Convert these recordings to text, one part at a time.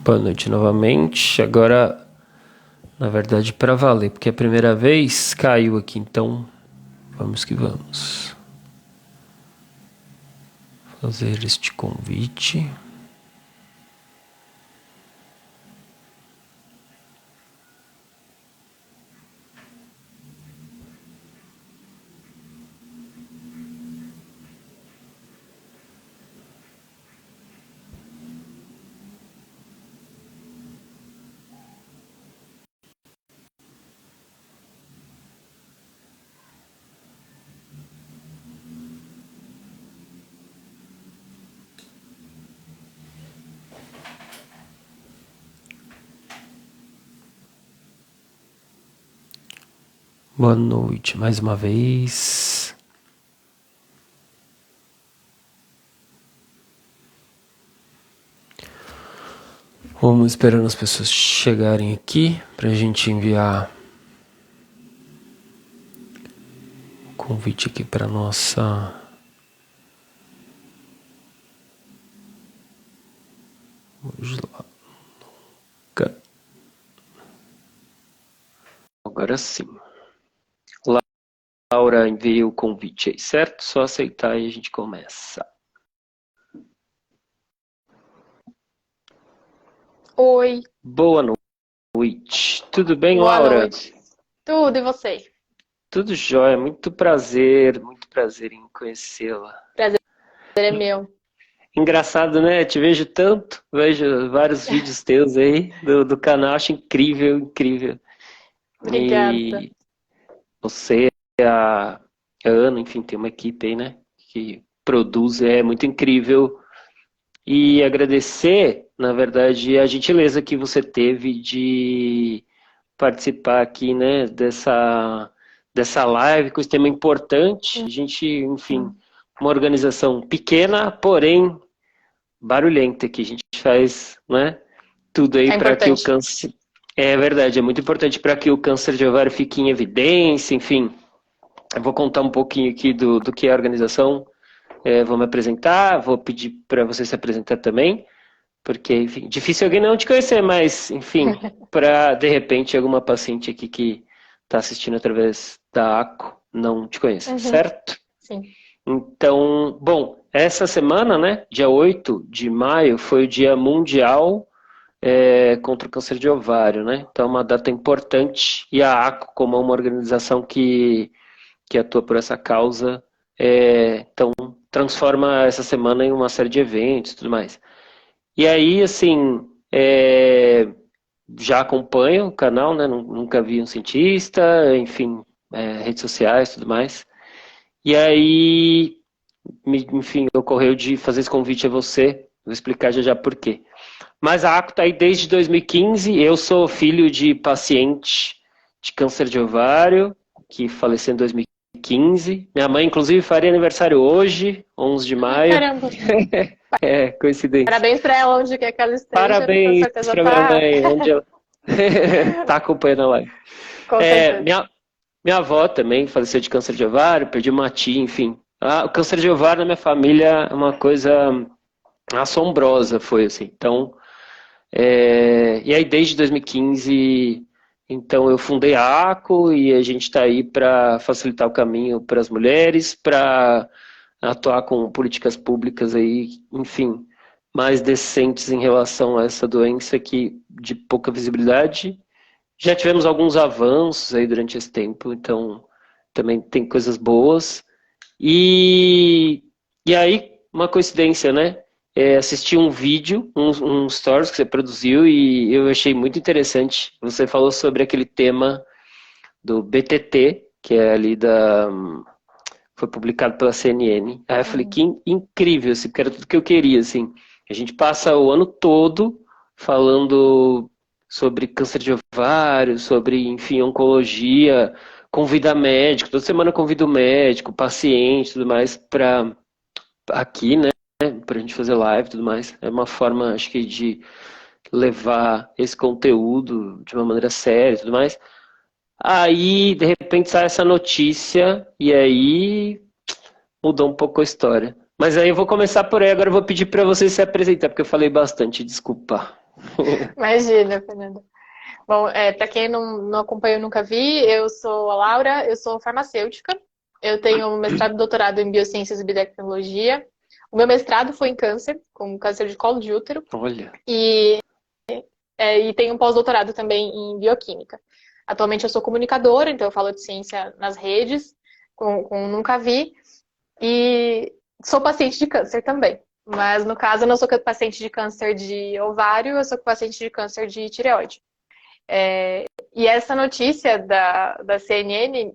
Boa noite novamente. Agora, na verdade, para valer, porque a primeira vez caiu aqui, então vamos que vamos. Fazer este convite. Boa noite mais uma vez. Vamos esperando as pessoas chegarem aqui para a gente enviar o convite aqui para nossa vamos lá. Agora sim. Laura enviou o convite aí, certo? Só aceitar e a gente começa. Oi. Boa noite. Tudo bem, Boa Laura? noite. Tudo, e você? Tudo jóia. Muito prazer em conhecê-la. Prazer é meu. Engraçado, né? Te vejo tanto, vejo vários vídeos teus aí do canal, acho incrível, incrível. Obrigada. E você, a Ana, enfim, tem uma equipe aí, né? Que produz, é muito incrível. E agradecer, na verdade, a gentileza que você teve de participar aqui, né, dessa live com esse tema importante. A gente, enfim, uma organização pequena, porém barulhenta, que a gente faz, né, tudo aí É para que o importante. câncer... É verdade, é muito importante para que o câncer de ovário fique em evidência, enfim. Eu vou contar um pouquinho aqui do que é a organização. Vou me apresentar, vou pedir para você se apresentar também. Porque, enfim, difícil alguém não te conhecer, mas, enfim, para, de repente, alguma paciente aqui que está assistindo através da ACO não te conheça, certo? Sim. Então, bom, essa semana, né, dia 8 de maio, foi o Dia Mundial contra o Câncer de Ovário, né? Então, é uma data importante e a ACO, como é uma organização que atua por essa causa, então, transforma essa semana em uma série de eventos e tudo mais. E aí, assim, já acompanho o canal, né? Nunca vi um cientista, enfim, redes sociais e tudo mais. E aí, enfim, ocorreu de fazer esse convite a você. Vou explicar já já por quê. Mas a ACO está aí desde 2015. Eu sou filho de paciente de câncer de ovário, que faleceu em 2015. Minha mãe, inclusive, faria aniversário hoje, 11 de maio. Caramba. Coincidência. Parabéns para ela, onde quer que ela esteja. Com Parabéns certeza para minha tá. mãe, onde ela tá acompanhando a live. Com certeza. Minha avó também faleceu de câncer de ovário, perdi uma tia, enfim. O câncer de ovário na minha família é uma coisa assombrosa, foi assim. Então, e aí desde 2015, então eu fundei a ACO e a gente está aí para facilitar o caminho para as mulheres, para atuar com políticas públicas aí, enfim, mais decentes em relação a essa doença que de pouca visibilidade. Já tivemos alguns avanços aí durante esse tempo, então também tem coisas boas. E, e aí, uma coincidência, né? Assisti um vídeo, um stories que você produziu e eu achei muito interessante. Você falou sobre aquele tema do BTT, que é ali foi publicado pela CNN. Aí eu falei, que incrível, assim, porque era tudo que eu queria, assim. A gente passa o ano todo falando sobre câncer de ovário, sobre, enfim, oncologia, convida médico, toda semana convido médico, paciente, tudo mais, para aqui, né, pra gente fazer live e tudo mais. É uma forma, acho que, de levar esse conteúdo de uma maneira séria e tudo mais. Aí, de repente, sai essa notícia e aí mudou um pouco a história. Mas aí eu vou começar por aí, agora eu vou pedir para você se apresentar, porque eu falei bastante, desculpa. Imagina, Fernanda. Bom, para quem não acompanha, eu nunca vi, eu sou a Laura, eu sou farmacêutica. Eu tenho um mestrado e doutorado em Biociências e Biotecnologia. O meu mestrado foi em câncer, com câncer de colo de útero. Olha. E, e tenho um pós-doutorado também em Bioquímica. Atualmente eu sou comunicadora, então eu falo de ciência nas redes, com Nunca Vi. E sou paciente de câncer também. Mas no caso, eu não sou paciente de câncer de ovário, eu sou paciente de câncer de tireoide. E essa notícia da CNN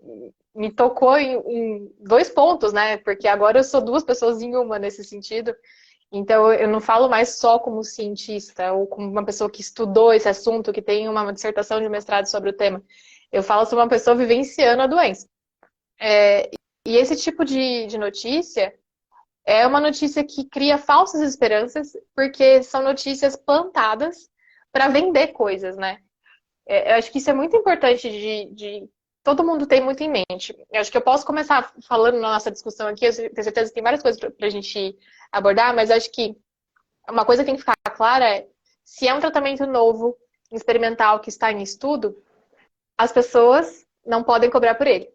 me tocou em dois pontos, né? Porque agora eu sou duas pessoas em uma nesse sentido. Então eu não falo mais só como cientista ou como uma pessoa que estudou esse assunto, que tem uma dissertação de mestrado sobre o tema. Eu falo sobre uma pessoa vivenciando a doença. E esse tipo de notícia é uma notícia que cria falsas esperanças, porque são notícias plantadas para vender coisas, né? Eu acho que isso é muito importante de todo mundo ter muito em mente. Eu acho que eu posso começar falando na nossa discussão aqui, eu tenho certeza que tem várias coisas para a gente abordar, mas acho que uma coisa que tem que ficar clara é, se é um tratamento novo, experimental, que está em estudo, as pessoas não podem cobrar por ele.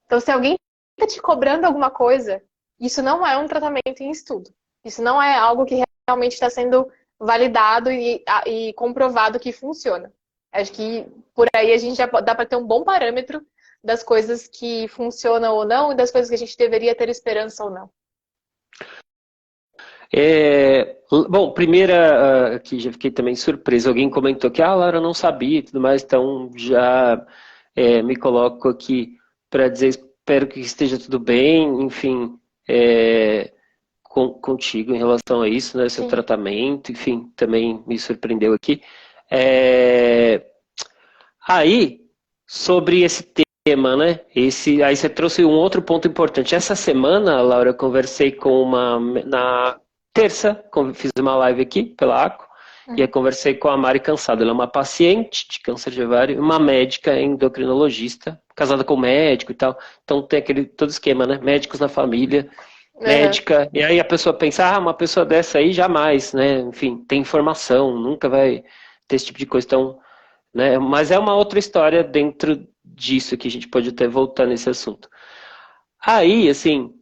Então, se alguém está te cobrando alguma coisa, isso não é um tratamento em estudo. Isso não é algo que realmente está sendo validado e comprovado que funciona. Acho que por aí a gente já dá para ter um bom parâmetro das coisas que funcionam ou não e das coisas que a gente deveria ter esperança ou não. Bom, primeira, aqui já fiquei também surpreso. Alguém comentou que, Laura, eu não sabia e tudo mais, então já me coloco aqui para dizer, espero que esteja tudo bem, enfim, contigo em relação a isso, né, seu tratamento, enfim, também me surpreendeu aqui. Aí, sobre esse tema, né? Aí você trouxe um outro ponto importante. Essa semana, Laura, eu conversei com na terça, fiz uma live aqui pela ACO, e aí conversei com a Mari Cansado. Ela é uma paciente de câncer de ovário, uma médica endocrinologista, casada com médico e tal. Então tem todo esquema, né? Médicos na família, médica. E aí a pessoa pensa, uma pessoa dessa aí jamais, né? Enfim, tem informação, nunca vai ter esse tipo de coisa. Então, né? Mas é uma outra história dentro disso que a gente pode até voltar nesse assunto. Aí, assim,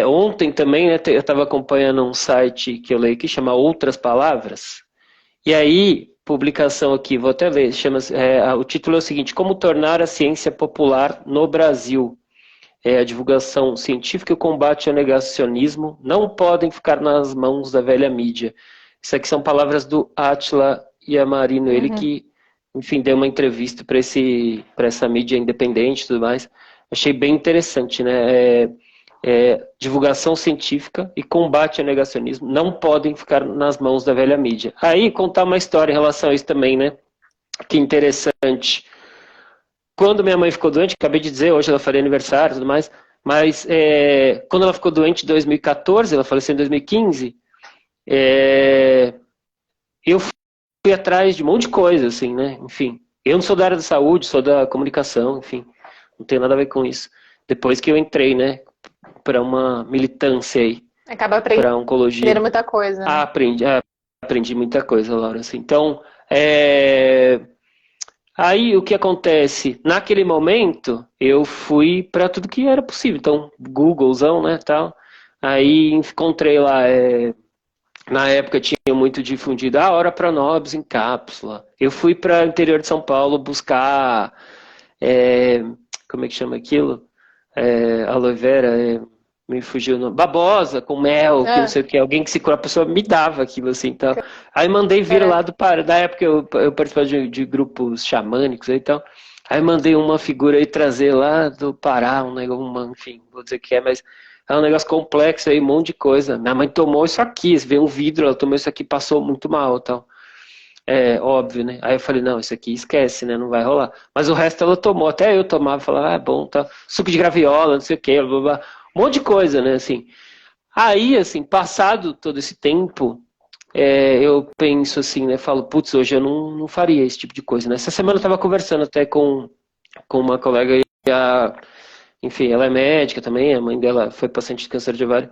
ontem também, né, eu estava acompanhando um site que eu leio que chama Outras Palavras. E aí, publicação aqui, vou até ler, o título é o seguinte: Como tornar a ciência popular no Brasil? A divulgação científica e o combate ao negacionismo não podem ficar nas mãos da velha mídia. Isso aqui são palavras do Átila Yamarino, ele que, enfim, deu uma entrevista para essa mídia independente e tudo mais. Achei bem interessante, né? Divulgação científica e combate ao negacionismo não podem ficar nas mãos da velha mídia. Aí, contar uma história em relação a isso também, né? Que interessante. Quando minha mãe ficou doente, acabei de dizer, hoje ela faria aniversário e tudo mais, mas quando ela ficou doente em 2014, ela faleceu em 2015, eu fui atrás de um monte de coisa, assim, né? Enfim, eu não sou da área da saúde, sou da comunicação, enfim, não tem nada a ver com isso. Depois que eu entrei, né, para uma militância aí, acaba aprendendo oncologia. Muita coisa. Né? Aprendi muita coisa, Laura. Assim. Então, aí o que acontece? Naquele momento, eu fui para tudo que era possível. Então, Googlezão, né, tal. Aí encontrei lá, na época tinha muito difundido a Ora Pronobis em cápsula. Eu fui para o interior de São Paulo buscar, como é que chama aquilo? Aloe vera, me fugiu o nome. Babosa, com mel, que não sei o que. Alguém que se cura, a pessoa me dava aquilo assim. Então. Aí mandei vir lá do Pará. Na época eu participava de grupos xamânicos e tal. Aí mandei uma figura aí trazer lá do Pará, um negócio, enfim, vou dizer que mas é um negócio complexo aí, um monte de coisa. Minha mãe tomou isso aqui, veio um vidro, ela tomou isso aqui, passou muito mal e tal. Óbvio, né? Aí eu falei, não, isso aqui esquece, né? Não vai rolar. Mas o resto ela tomou, até eu tomava, falava, é bom, tá. Suco de graviola, não sei o que, blá, blá, blá. Um monte de coisa, né? Assim. Aí, assim, passado todo esse tempo, eu penso assim, né? Falo, putz, hoje eu não faria esse tipo de coisa, né? Essa semana eu estava conversando até com uma colega e enfim, ela é médica também, a mãe dela foi paciente de câncer de ovário,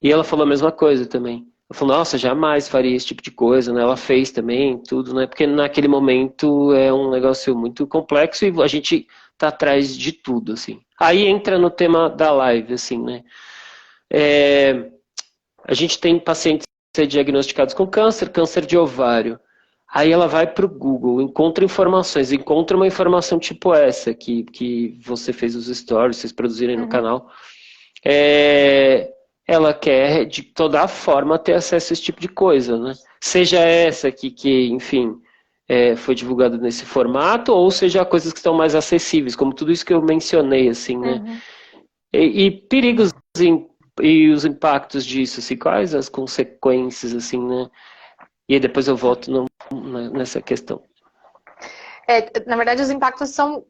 e ela falou a mesma coisa também. Eu falo, nossa, jamais faria esse tipo de coisa, né? Ela fez também, tudo, né? Porque naquele momento é um negócio muito complexo e a gente tá atrás de tudo, assim. Aí entra no tema da live, assim, né? É, a gente tem pacientes diagnosticados com câncer, câncer de ovário. Aí ela vai para o Google, encontra informações, encontra uma informação tipo essa que você fez os stories, vocês produzirem no Uhum. canal. É, ela quer de toda forma ter acesso a esse tipo de coisa, né? Seja essa que enfim, foi divulgada nesse formato, ou seja coisas que estão mais acessíveis, como tudo isso que eu mencionei, assim, né? Uhum. E perigos e os impactos disso, assim, quais as consequências, assim, né? E aí depois eu volto nessa questão. Na verdade, os impactos são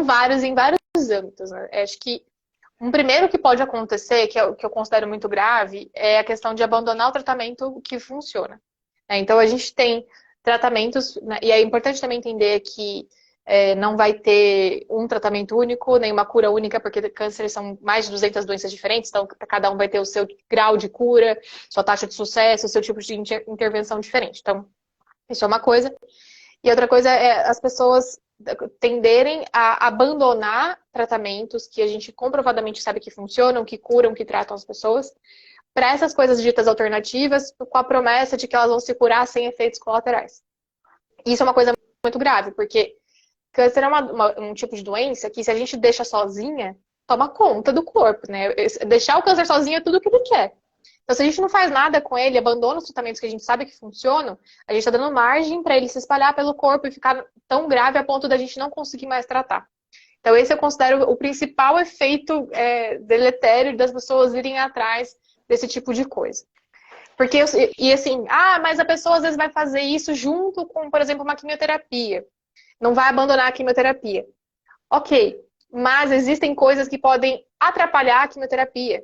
vários em vários âmbitos, né? Acho que um primeiro que pode acontecer, que é o que eu considero muito grave, é a questão de abandonar o tratamento que funciona. Então, a gente tem tratamentos, né, e é importante também entender que não vai ter um tratamento único, nem uma cura única, porque câncer são mais de 200 doenças diferentes, então cada um vai ter o seu grau de cura, sua taxa de sucesso, o seu tipo de intervenção diferente. Então, isso é uma coisa. E outra coisa é as pessoas tenderem a abandonar tratamentos que a gente comprovadamente sabe que funcionam, que curam, que tratam as pessoas, para essas coisas ditas alternativas, com a promessa de que elas vão se curar sem efeitos colaterais. Isso é uma coisa muito grave, porque câncer é um tipo de doença que, se a gente deixa sozinha, toma conta do corpo, né? Deixar o câncer sozinho é tudo o que ele quer. Então, se a gente não faz nada com ele, abandona os tratamentos que a gente sabe que funcionam, a gente está dando margem para ele se espalhar pelo corpo e ficar tão grave a ponto da gente não conseguir mais tratar. Então, esse eu considero o principal efeito deletério das pessoas irem atrás desse tipo de coisa. Porque, e assim, mas a pessoa às vezes vai fazer isso junto com, por exemplo, uma quimioterapia. Não vai abandonar a quimioterapia. Ok, mas existem coisas que podem atrapalhar a quimioterapia.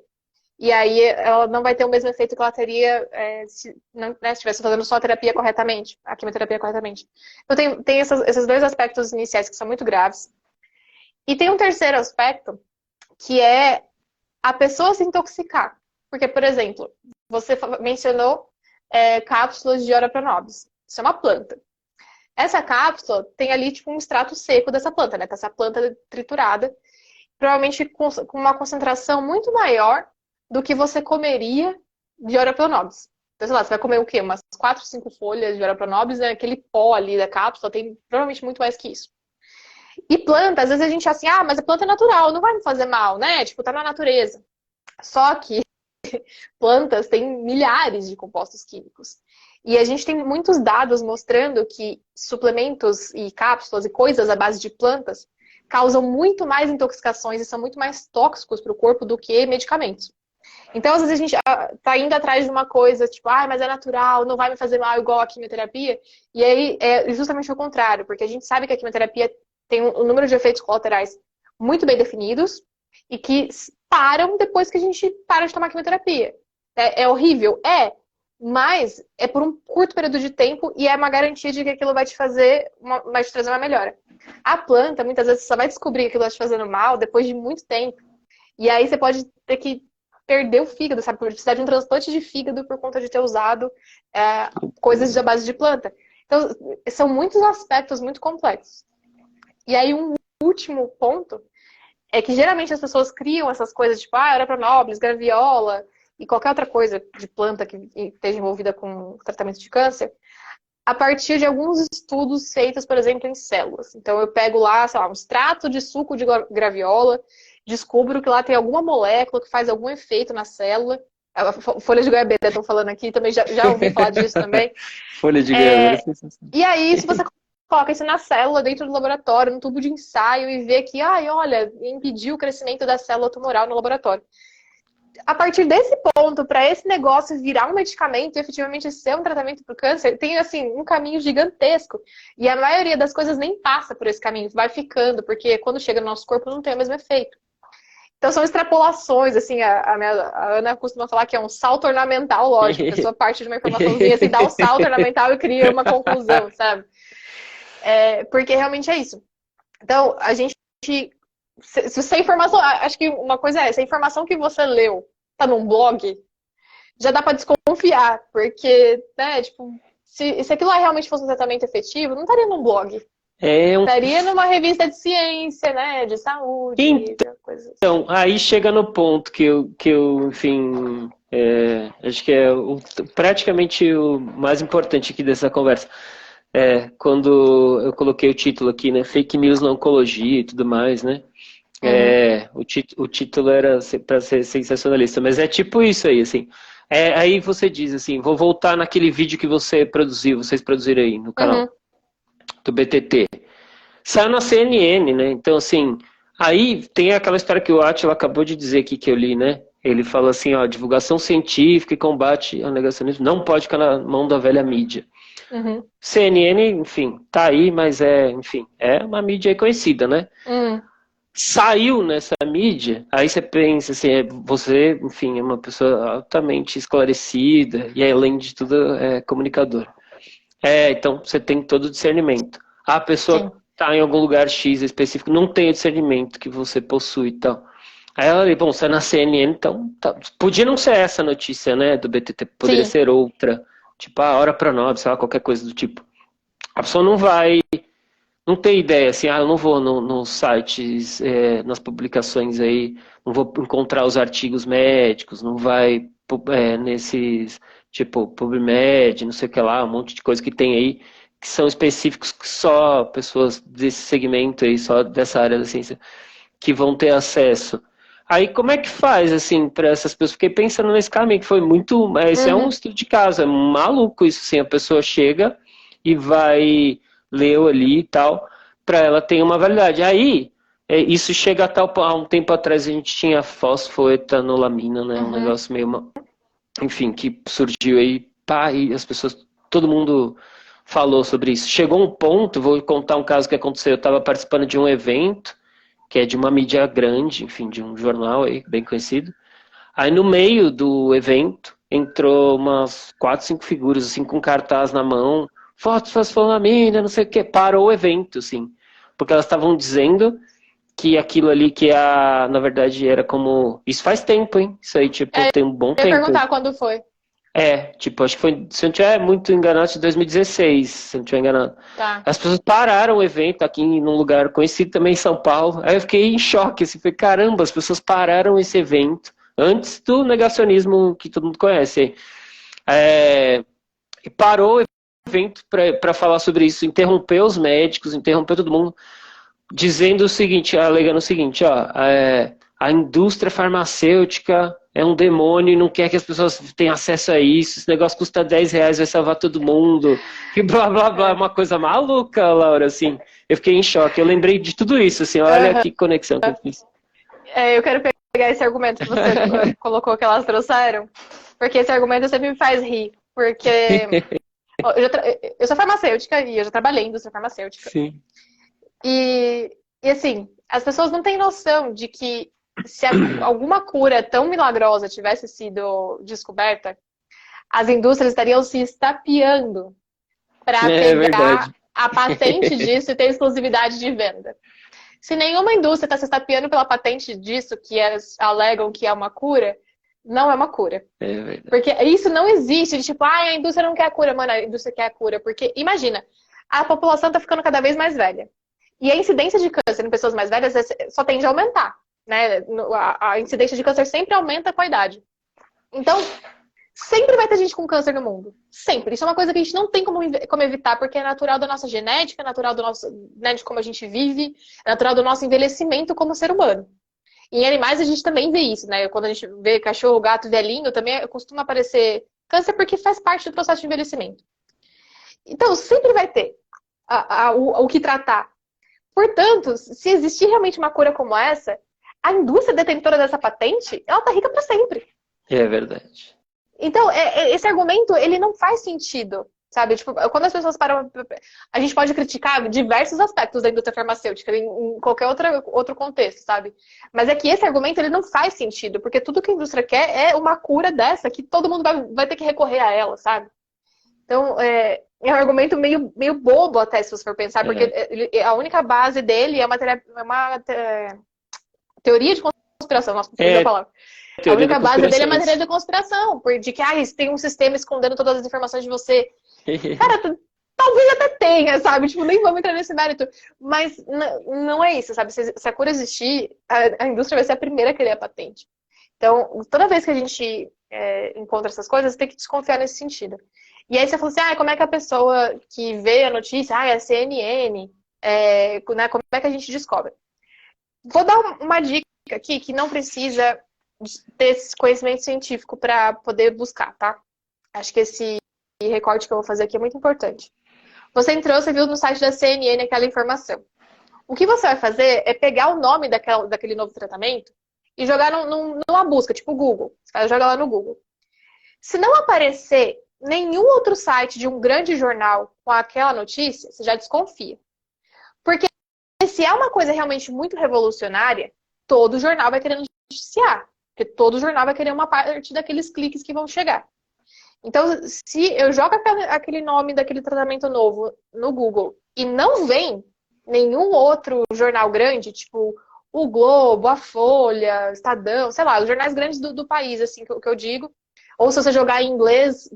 E aí ela não vai ter o mesmo efeito que ela teria se estivesse fazendo só a terapia corretamente, a quimioterapia corretamente. Então tem esses dois aspectos iniciais que são muito graves. E tem um terceiro aspecto, que é a pessoa se intoxicar. Porque, por exemplo, você mencionou cápsulas de Ora Pronobis. Isso é uma planta. Essa cápsula tem ali tipo um extrato seco dessa planta, né? Essa planta triturada, provavelmente com uma concentração muito maior do que você comeria de Ora Pronobis. Então, sei lá, você vai comer o quê? Umas 4, 5 folhas de Ora Pronobis, né? Aquele pó ali da cápsula tem provavelmente muito mais que isso. E planta, às vezes a gente acha assim, mas a planta é natural, não vai me fazer mal, né? Tipo, tá na natureza. Só que plantas têm milhares de compostos químicos. E a gente tem muitos dados mostrando que suplementos e cápsulas e coisas à base de plantas causam muito mais intoxicações e são muito mais tóxicos para o corpo do que medicamentos. Então, às vezes, a gente tá indo atrás de uma coisa, tipo, mas é natural, não vai me fazer mal igual a quimioterapia. E aí é justamente o contrário, porque a gente sabe que a quimioterapia tem um número de efeitos colaterais muito bem definidos e que param depois que a gente para de tomar quimioterapia. É horrível? Mas é por um curto período de tempo e é uma garantia de que aquilo vai te trazer uma melhora. A planta, muitas vezes, você só vai descobrir que aquilo está te fazendo mal depois de muito tempo. E aí você pode ter que perder o fígado, sabe? Precisar de um transplante de fígado por conta de ter usado coisas da base de planta. Então, são muitos aspectos muito complexos. E aí, um último ponto é que geralmente as pessoas criam essas coisas, tipo, Ora Pronobis, graviola e qualquer outra coisa de planta que esteja envolvida com tratamento de câncer, a partir de alguns estudos feitos, por exemplo, em células. Então, eu pego lá, sei lá, um extrato de suco de graviola, descubro que lá tem alguma molécula que faz algum efeito na célula. Folha de goiabeira, estão falando aqui, também já ouvi falar disso também. Folha de goiabeira é sensacional. E aí, se você coloca isso na célula, dentro do laboratório, no tubo de ensaio, e vê que, olha, impediu o crescimento da célula tumoral no laboratório. A partir desse ponto, para esse negócio virar um medicamento e efetivamente ser um tratamento para o câncer, tem, assim, um caminho gigantesco. E a maioria das coisas nem passa por esse caminho, vai ficando, porque quando chega no nosso corpo não tem o mesmo efeito. Então são extrapolações, assim, a Ana costuma falar que é um salto ornamental, lógico, a pessoa parte de uma informaçãozinha, assim, dá um salto ornamental e cria uma conclusão, sabe? Porque realmente é isso. Então, a gente... Se a informação... Acho que uma coisa se a informação que você leu tá num blog, já dá pra desconfiar, porque, né, tipo, se aquilo lá realmente fosse um tratamento efetivo, não estaria num blog. É um... Estaria numa revista de ciência, né, de saúde, de coisas assim. Então, aí chega no ponto enfim, acho que é praticamente o mais importante aqui dessa conversa. Quando eu coloquei o título aqui, né, Fake News na Oncologia e tudo mais, né? O título era para ser sensacionalista, mas é tipo isso aí, assim. Aí você diz assim, vou voltar naquele vídeo que vocês produziram aí no canal do BTT. Saiu na CNN, né? Então, assim, aí tem aquela história que o Átila acabou de dizer aqui que eu li, né? Ele fala assim, ó, divulgação científica e combate ao negacionismo não pode ficar na mão da velha mídia. CNN, enfim, tá aí, mas enfim, é uma mídia aí conhecida, né? Saiu nessa mídia, aí você pensa assim, você, enfim, é uma pessoa altamente esclarecida e além de tudo é comunicador. Então você tem todo o discernimento. A pessoa tá em algum lugar X específico, não tem o discernimento que você possui e tal. Aí ela falou, bom, você é na CNN, então tá. Podia não ser essa notícia, né, do BTT, poderia ser outra, tipo, a hora pra nós, sei lá, qualquer coisa do tipo. A pessoa não tem ideia, assim, eu não vou nos sites, nas publicações aí, não vou encontrar os artigos médicos, não vai nesses, tipo, PubMed, não sei o que lá, um monte de coisa que tem aí, que são específicos que só pessoas desse segmento aí, só dessa área da ciência, que vão ter acesso. Aí como é que faz, assim, para essas pessoas? Fiquei pensando nesse caminho, que foi muito, esse é um estudo de caso, é maluco isso, assim, a pessoa chega e vai, leu ali e tal, para ela ter uma validade. Aí, isso chega a tal, há um tempo atrás a gente tinha fosfoetanolamina, né, um negócio meio, enfim, que surgiu aí, pá, e as pessoas, todo mundo falou sobre isso. Chegou um ponto, vou contar um caso que aconteceu, eu estava participando de um evento, que é de uma mídia grande, enfim, de um jornal aí, bem conhecido. Aí no meio do evento, entrou umas 4, 5 figuras, assim, com cartaz na mão, fotos fosfolamina, não sei o que, parou o evento, assim, porque elas estavam dizendo que aquilo ali na verdade, era como, isso faz tempo, hein, isso aí, tipo, tem um bom Eu ia tempo. perguntar quando foi. Tipo, acho que foi, se eu não estiver muito enganado, de 2016, se eu não estiver enganado. Tá. As pessoas pararam o evento aqui num lugar conhecido também em São Paulo. Aí eu fiquei em choque, assim, falei, caramba, as pessoas pararam esse evento antes do negacionismo que todo mundo conhece. E parou o evento para falar sobre isso, interrompeu os médicos, interrompeu todo mundo, dizendo o seguinte, alegando o seguinte, ó, a indústria farmacêutica é um demônio e não quer que as pessoas tenham acesso a isso, esse negócio custa R$10, vai salvar todo mundo, e blá blá blá, uma coisa maluca, Laura, assim, eu fiquei em choque, eu lembrei de tudo isso, assim, olha que conexão que eu fiz. Eu quero pegar esse argumento que você colocou que elas trouxeram, porque esse argumento sempre me faz rir, porque eu sou farmacêutica e eu já trabalhei em indústria farmacêutica. Sim. E assim, as pessoas não têm noção de que se alguma cura tão milagrosa tivesse sido descoberta, as indústrias estariam se estapeando para pegar a patente disso e ter exclusividade de venda. Se nenhuma indústria está se estapeando pela patente disso, que alegam que é uma cura, não é uma cura. É verdade. Porque isso não existe, de tipo, a indústria não quer a cura, mano, a indústria quer a cura. Porque, imagina, a população está ficando cada vez mais velha. E a incidência de câncer em pessoas mais velhas só tende a aumentar, né? A incidência de câncer sempre aumenta com a idade. Então, sempre vai ter gente com câncer no mundo. Sempre. Isso é uma coisa que a gente não tem como evitar, porque é natural da nossa genética, é natural do nosso, né, de como a gente vive, é natural do nosso envelhecimento como ser humano. E em animais a gente também vê isso, né? Quando a gente vê cachorro, gato, velhinho, também costuma aparecer câncer porque faz parte do processo de envelhecimento. Então, sempre vai ter o que tratar. Portanto, se existir realmente uma cura como essa, a indústria detentora dessa patente, ela tá rica para sempre. É verdade. Então, esse argumento, ele não faz sentido, sabe? Tipo, quando as pessoas param... A gente pode criticar diversos aspectos da indústria farmacêutica, em qualquer outro contexto, sabe? Mas é que esse argumento, ele não faz sentido, porque tudo que a indústria quer é uma cura dessa, que todo mundo vai ter que recorrer a ela, sabe? Então, é um argumento meio bobo até, se você for pensar, porque a única base dele é uma teoria de conspiração. Nossa, não sei a palavra. A teoria da única base dele é a conspiração. matéria da conspiração, de que tem um sistema escondendo todas as informações de você. Cara, talvez até tenha, sabe? Tipo, nem vamos entrar nesse mérito. Mas não é isso, sabe? Se a cura existir, a indústria vai ser a primeira a querer a patente. Então, toda vez que a gente encontra essas coisas, tem que desconfiar nesse sentido. E aí você falou assim, como é que a pessoa que vê a notícia, é a CNN, né, como é que a gente descobre? Vou dar uma dica aqui que não precisa ter esse conhecimento científico para poder buscar, tá? Acho que esse recorte que eu vou fazer aqui é muito importante. Você entrou, você viu no site da CNN aquela informação. O que você vai fazer é pegar o nome daquele novo tratamento e jogar numa busca, tipo Google. Você vai jogar lá no Google. Se não aparecer nenhum outro site de um grande jornal com aquela notícia, você já desconfia. Porque se é uma coisa realmente muito revolucionária, todo jornal vai querer noticiar. Porque todo jornal vai querer uma parte daqueles cliques que vão chegar. Então, se eu jogo aquele nome daquele tratamento novo no Google e não vem nenhum outro jornal grande, tipo o Globo, a Folha, Estadão, sei lá, os jornais grandes do país, assim, que eu digo. Ou se você jogar em inglês,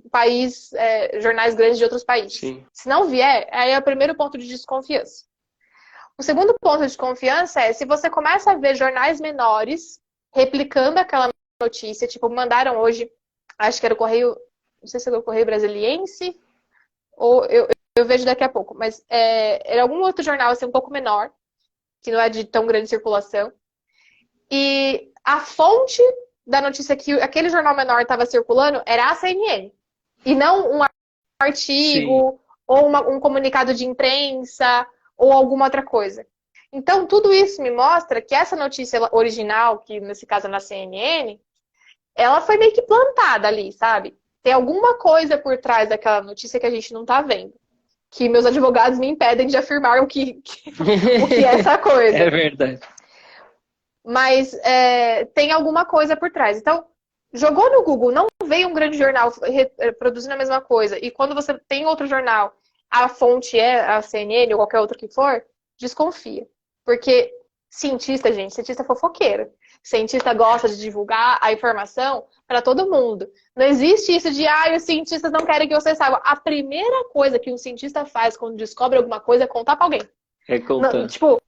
jornais grandes de outros países. Sim. Se não vier, aí é o primeiro ponto de desconfiança. O segundo ponto de desconfiança é se você começa a ver jornais menores replicando aquela notícia, tipo, mandaram hoje, acho que era o Correio, não sei se era o Correio Brasiliense, ou eu vejo daqui a pouco, mas era algum outro jornal assim, um pouco menor, que não é de tão grande circulação, e a fonte da notícia que aquele jornal menor estava circulando era a CNN, e não um artigo, sim, ou um comunicado de imprensa, ou alguma outra coisa. Então, tudo isso me mostra que essa notícia original, que nesse caso é na CNN, ela foi meio que plantada ali, sabe? Tem alguma coisa por trás daquela notícia que a gente não tá vendo. Que meus advogados me impedem de afirmar o que é essa coisa. É verdade. Mas tem alguma coisa por trás. Então, jogou no Google, não veio um grande jornal produzindo a mesma coisa. E quando você tem outro jornal, a fonte é a CNN ou qualquer outro que for, desconfia. Porque cientista é fofoqueiro. Cientista gosta de divulgar a informação para todo mundo. Não existe isso de, os cientistas não querem que você saiba. A primeira coisa que um cientista faz quando descobre alguma coisa é contar para alguém. É contar. Não, tipo,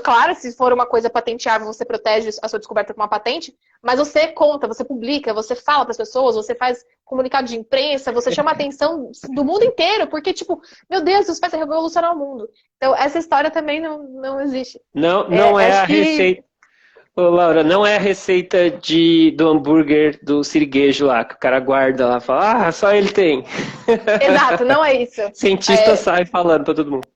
claro, se for uma coisa patenteável, você protege a sua descoberta com uma patente, mas você conta, você publica, você fala para as pessoas, você faz comunicado de imprensa, você chama a atenção do mundo inteiro, porque, tipo, meu Deus, isso vai revolucionar o mundo. Então, essa história também não existe. Não é a receita. Ô, Laura, não é a receita do hambúrguer do siriguejo lá, que o cara guarda lá e fala, só ele tem. Exato, não é isso. Cientista sai falando para todo mundo.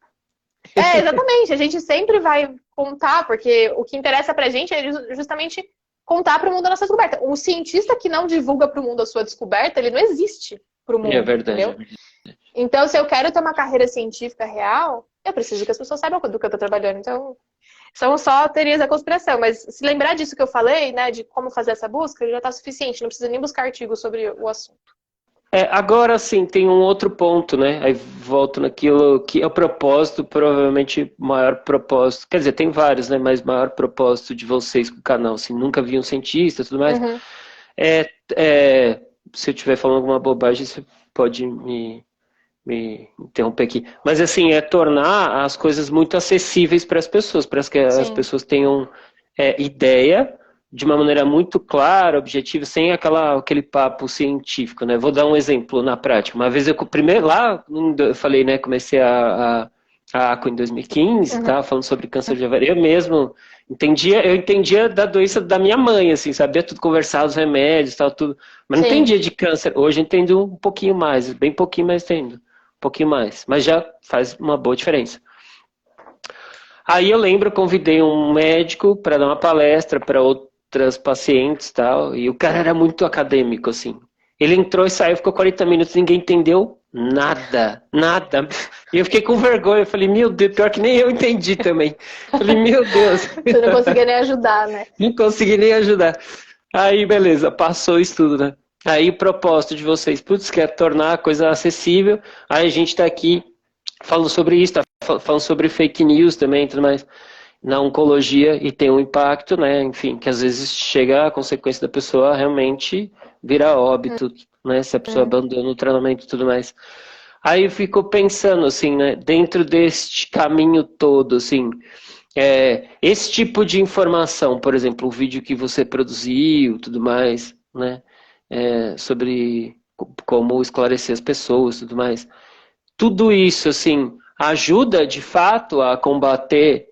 Exatamente. A gente sempre vai contar, porque o que interessa pra gente é justamente contar para o mundo a nossa descoberta. Um cientista que não divulga para o mundo a sua descoberta, ele não existe para o mundo. É verdade, entendeu? Então, se eu quero ter uma carreira científica real, eu preciso que as pessoas saibam do que eu estou trabalhando. Então, são só teorias da conspiração. Mas se lembrar disso que eu falei, né, de como fazer essa busca, já está suficiente. Não precisa nem buscar artigos sobre o assunto. Agora sim, tem um outro ponto, né? Aí volto naquilo que é o propósito, provavelmente o maior propósito. Quer dizer, tem vários, né? Mas o maior propósito de vocês com o canal, assim, nunca vi um cientista e tudo mais. Uhum. Se eu estiver falando alguma bobagem, você pode me interromper aqui. Mas assim, é tornar as coisas muito acessíveis para as pessoas, para que as pessoas tenham ideia de uma maneira muito clara, objetiva, sem aquele papo científico, né? Vou dar um exemplo na prática. Uma vez eu falei, né? Comecei a ACO em 2015, tá? Falando sobre câncer de ovário. Eu mesmo entendia da doença da minha mãe, assim, sabia tudo, conversar os remédios, tal, tudo. Mas não entendia de câncer. Hoje eu entendo um pouquinho mais, bem pouquinho, mas entendo. Um pouquinho mais. Mas já faz uma boa diferença. Aí eu lembro, convidei um médico para dar uma palestra para outras pacientes e tal, e o cara era muito acadêmico, assim. Ele entrou e saiu, ficou 40 minutos, ninguém entendeu nada. E eu fiquei com vergonha, eu falei, meu Deus, pior que nem eu entendi também. Eu falei, meu Deus. Você não conseguia nem ajudar, né? Não consegui nem ajudar. Aí, beleza, passou isso tudo, né? Aí, o propósito de vocês, quer tornar a coisa acessível, aí a gente tá aqui falando sobre isso, tá falando sobre fake news também e tudo mais. na oncologia e tem um impacto, né? Enfim, que às vezes chega a consequência da pessoa realmente virar óbito, né? Se a pessoa Hum. abandona o tratamento e tudo mais. Aí eu fico pensando, assim, né? Dentro deste caminho todo, assim, esse tipo de informação, por exemplo, o vídeo que você produziu, tudo mais, né? Sobre como esclarecer as pessoas, tudo mais. Tudo isso, assim, ajuda de fato a combater,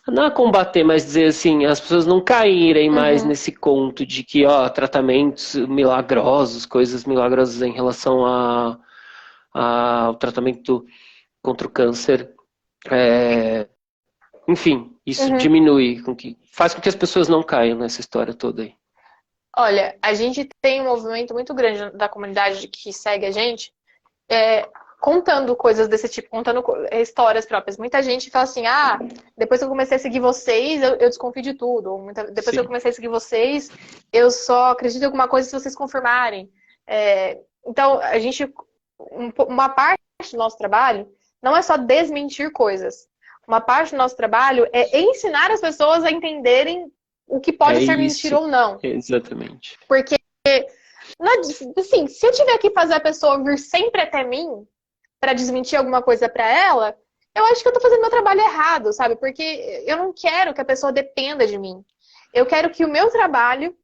não a combater, mas dizer assim, as pessoas não caírem mais Uhum. nesse conto de que, ó, tratamentos milagrosos, coisas milagrosas em relação ao tratamento contra o câncer. Enfim, isso Uhum. diminui, faz com que as pessoas não caiam nessa história toda aí. Olha, a gente tem um movimento muito grande da comunidade que segue a gente, é, contando coisas desse tipo, contando histórias próprias. Muita gente fala assim, depois que eu comecei a seguir vocês, eu desconfio de tudo. Ou depois que eu Sim. comecei a seguir vocês, eu só acredito em alguma coisa se vocês confirmarem. Então, uma parte do nosso trabalho não é só desmentir coisas. Uma parte do nosso trabalho é ensinar as pessoas a entenderem o que É pode ser mentira isso. ou não. Exatamente. Porque, assim, se eu tiver que fazer a pessoa vir sempre até mim para desmentir alguma coisa para ela, eu acho que eu tô fazendo meu trabalho errado, sabe? Porque eu não quero que a pessoa dependa de mim. Eu quero que o meu trabalho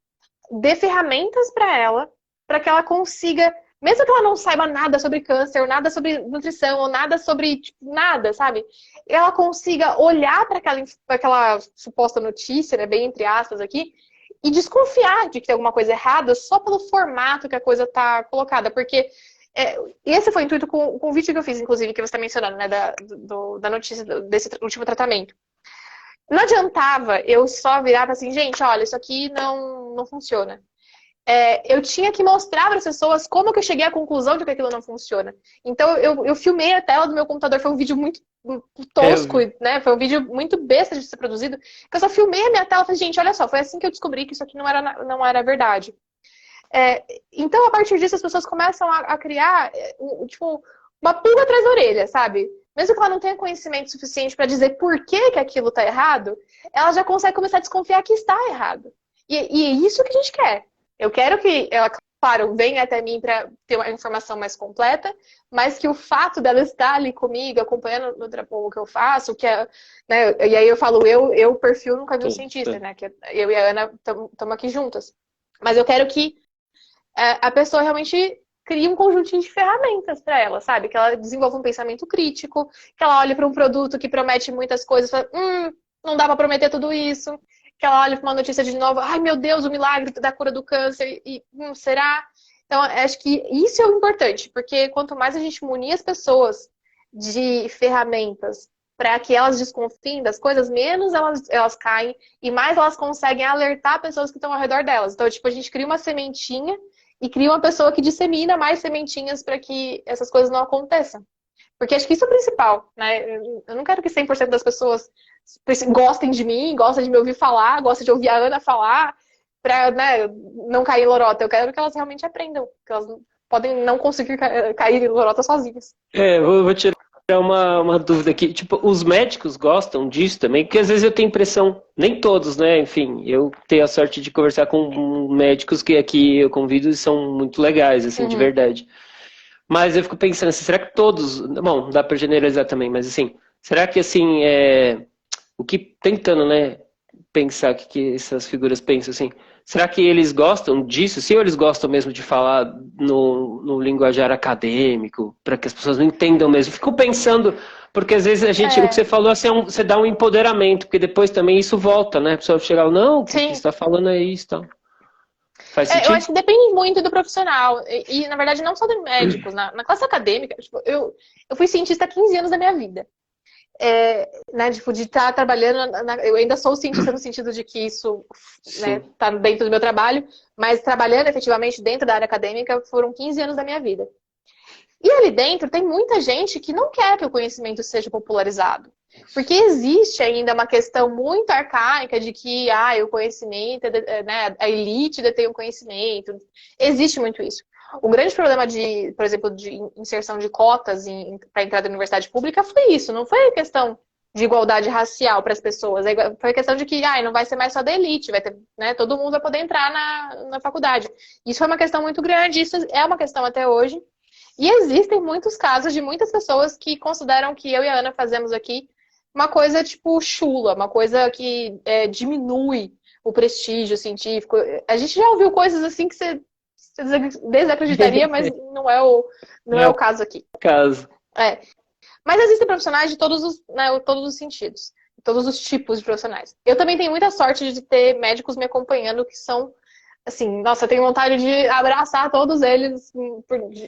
dê ferramentas para que ela consiga, mesmo que ela não saiba nada sobre câncer, ou nada sobre nutrição, ou nada sobre tipo, nada, sabe? Ela consiga olhar para aquela suposta notícia, né, bem entre aspas aqui, e desconfiar de que tem alguma coisa errada só pelo formato que a coisa tá colocada. Porque esse foi o intuito com o vídeo que eu fiz, inclusive, que você está mencionando, né, da notícia desse último tratamento. Não adiantava eu só virar para assim, gente, olha, isso aqui não funciona. Eu tinha que mostrar para as pessoas como que eu cheguei à conclusão de que aquilo não funciona. Então, eu filmei a tela do meu computador, foi um vídeo muito Eu tosco, vi. né? Foi um vídeo muito besta de ser produzido. Eu só filmei a minha tela e falei, gente, olha só, foi assim que eu descobri que isso aqui não era verdade. Então, a partir disso, as pessoas começam a criar, tipo, uma pulga atrás da orelha, sabe? Mesmo que ela não tenha conhecimento suficiente para dizer por que aquilo está errado, ela já consegue começar a desconfiar que está errado. E é isso que a gente quer. Eu quero que ela, claro, venha até mim para ter uma informação mais completa, mas que o fato dela estar ali comigo, acompanhando o que eu faço, né, e aí eu falo, perfil, nunca vi um cientista, né? Que eu e a Ana estamos aqui juntas. Mas eu quero que a pessoa realmente cria um conjuntinho de ferramentas para ela, sabe? Que ela desenvolva um pensamento crítico, que ela olhe para um produto que promete muitas coisas e fala, não dá para prometer tudo isso. Que ela olhe para uma notícia de novo, ai meu Deus, o milagre da cura do câncer, e será? Então, acho que isso é o importante, porque quanto mais a gente munir as pessoas de ferramentas para que elas desconfiem das coisas, menos elas caem e mais elas conseguem alertar pessoas que estão ao redor delas. Então, tipo, a gente cria uma sementinha e cria uma pessoa que dissemina mais sementinhas para que essas coisas não aconteçam. Porque acho que isso é o principal, né? Eu não quero que 100% das pessoas gostem de mim, gostem de me ouvir falar, gostem de ouvir a Ana falar, para, né, não cair em lorota. Eu quero que elas realmente aprendam, que elas podem não conseguir cair em lorota sozinhas. Vou tirar uma dúvida aqui. Tipo, os médicos gostam disso também? Porque às vezes eu tenho impressão, nem todos, né? Enfim, eu tenho a sorte de conversar com médicos que aqui eu convido e são muito legais, assim, de Uhum. verdade. Mas eu fico pensando assim, será que todos. Bom, não dá para generalizar também, mas assim, será que assim, o que tentando, né, pensar que essas figuras pensam assim, será que eles gostam disso? Se eles gostam mesmo de falar no linguajar acadêmico, para que as pessoas não entendam mesmo. Fico pensando, porque às vezes o que você falou assim, você dá um empoderamento, porque depois também isso volta, né? A pessoa chega, não, o que você Sim. está falando é isso, tal. Faz Eu sentido? acho que depende muito do profissional. Na verdade, não só de médicos. Na classe acadêmica, tipo, eu fui cientista há 15 anos da minha vida. Né, tipo, de estar trabalhando, eu ainda sou cientista no sentido de que isso, né, Sim. tá dentro do meu trabalho, mas trabalhando efetivamente dentro da área acadêmica foram 15 anos da minha vida. E ali dentro tem muita gente que não quer que o conhecimento seja popularizado. Porque existe ainda uma questão muito arcaica de que o conhecimento, né, a elite detém o conhecimento. Existe muito isso. O grande problema por exemplo, de inserção de cotas para entrar na universidade pública foi isso. Não foi a questão de igualdade racial para as pessoas. Foi a questão de que não vai ser mais só da elite, vai ter, né, todo mundo vai poder entrar na faculdade. Isso foi uma questão muito grande, isso é uma questão até hoje. E existem muitos casos de muitas pessoas que consideram que eu e a Ana fazemos aqui uma coisa tipo chula, uma coisa que diminui o prestígio científico. A gente já ouviu coisas assim que você desacreditaria, mas não é o caso aqui. Caso. Mas existem profissionais de todos os sentidos, todos os tipos de profissionais. Eu também tenho muita sorte de ter médicos me acompanhando que são, assim, nossa, eu tenho vontade de abraçar todos eles,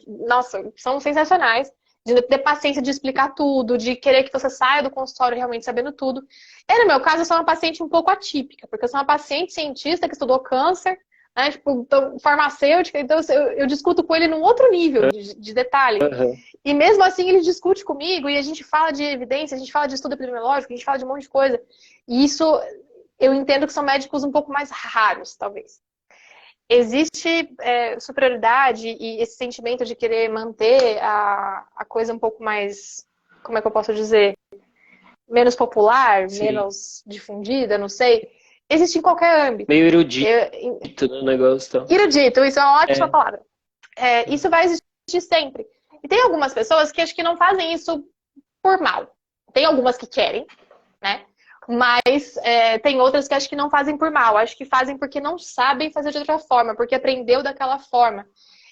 nossa, são sensacionais, de ter paciência de explicar tudo, de querer que você saia do consultório realmente sabendo tudo. E no meu caso, eu sou uma paciente um pouco atípica, porque eu sou uma paciente cientista que estudou câncer, né, tipo, farmacêutica, então eu discuto com ele num outro nível de detalhe. Uhum. E mesmo assim ele discute comigo e a gente fala de evidência, a gente fala de estudo epidemiológico, a gente fala de um monte de coisa. E isso eu entendo que são médicos um pouco mais raros, talvez. Existe superioridade e esse sentimento de querer manter a coisa um pouco mais, como é que eu posso dizer, menos popular, sim, menos difundida, não sei. Existe em qualquer âmbito. Meio erudito no negócio. Então. Erudito, isso é uma ótima palavra. Isso vai existir sempre. E tem algumas pessoas que acho que não fazem isso por mal. Tem algumas que querem, né? Mas tem outras que acho que não fazem por mal. Acho que fazem porque não sabem fazer de outra forma, porque aprendeu daquela forma.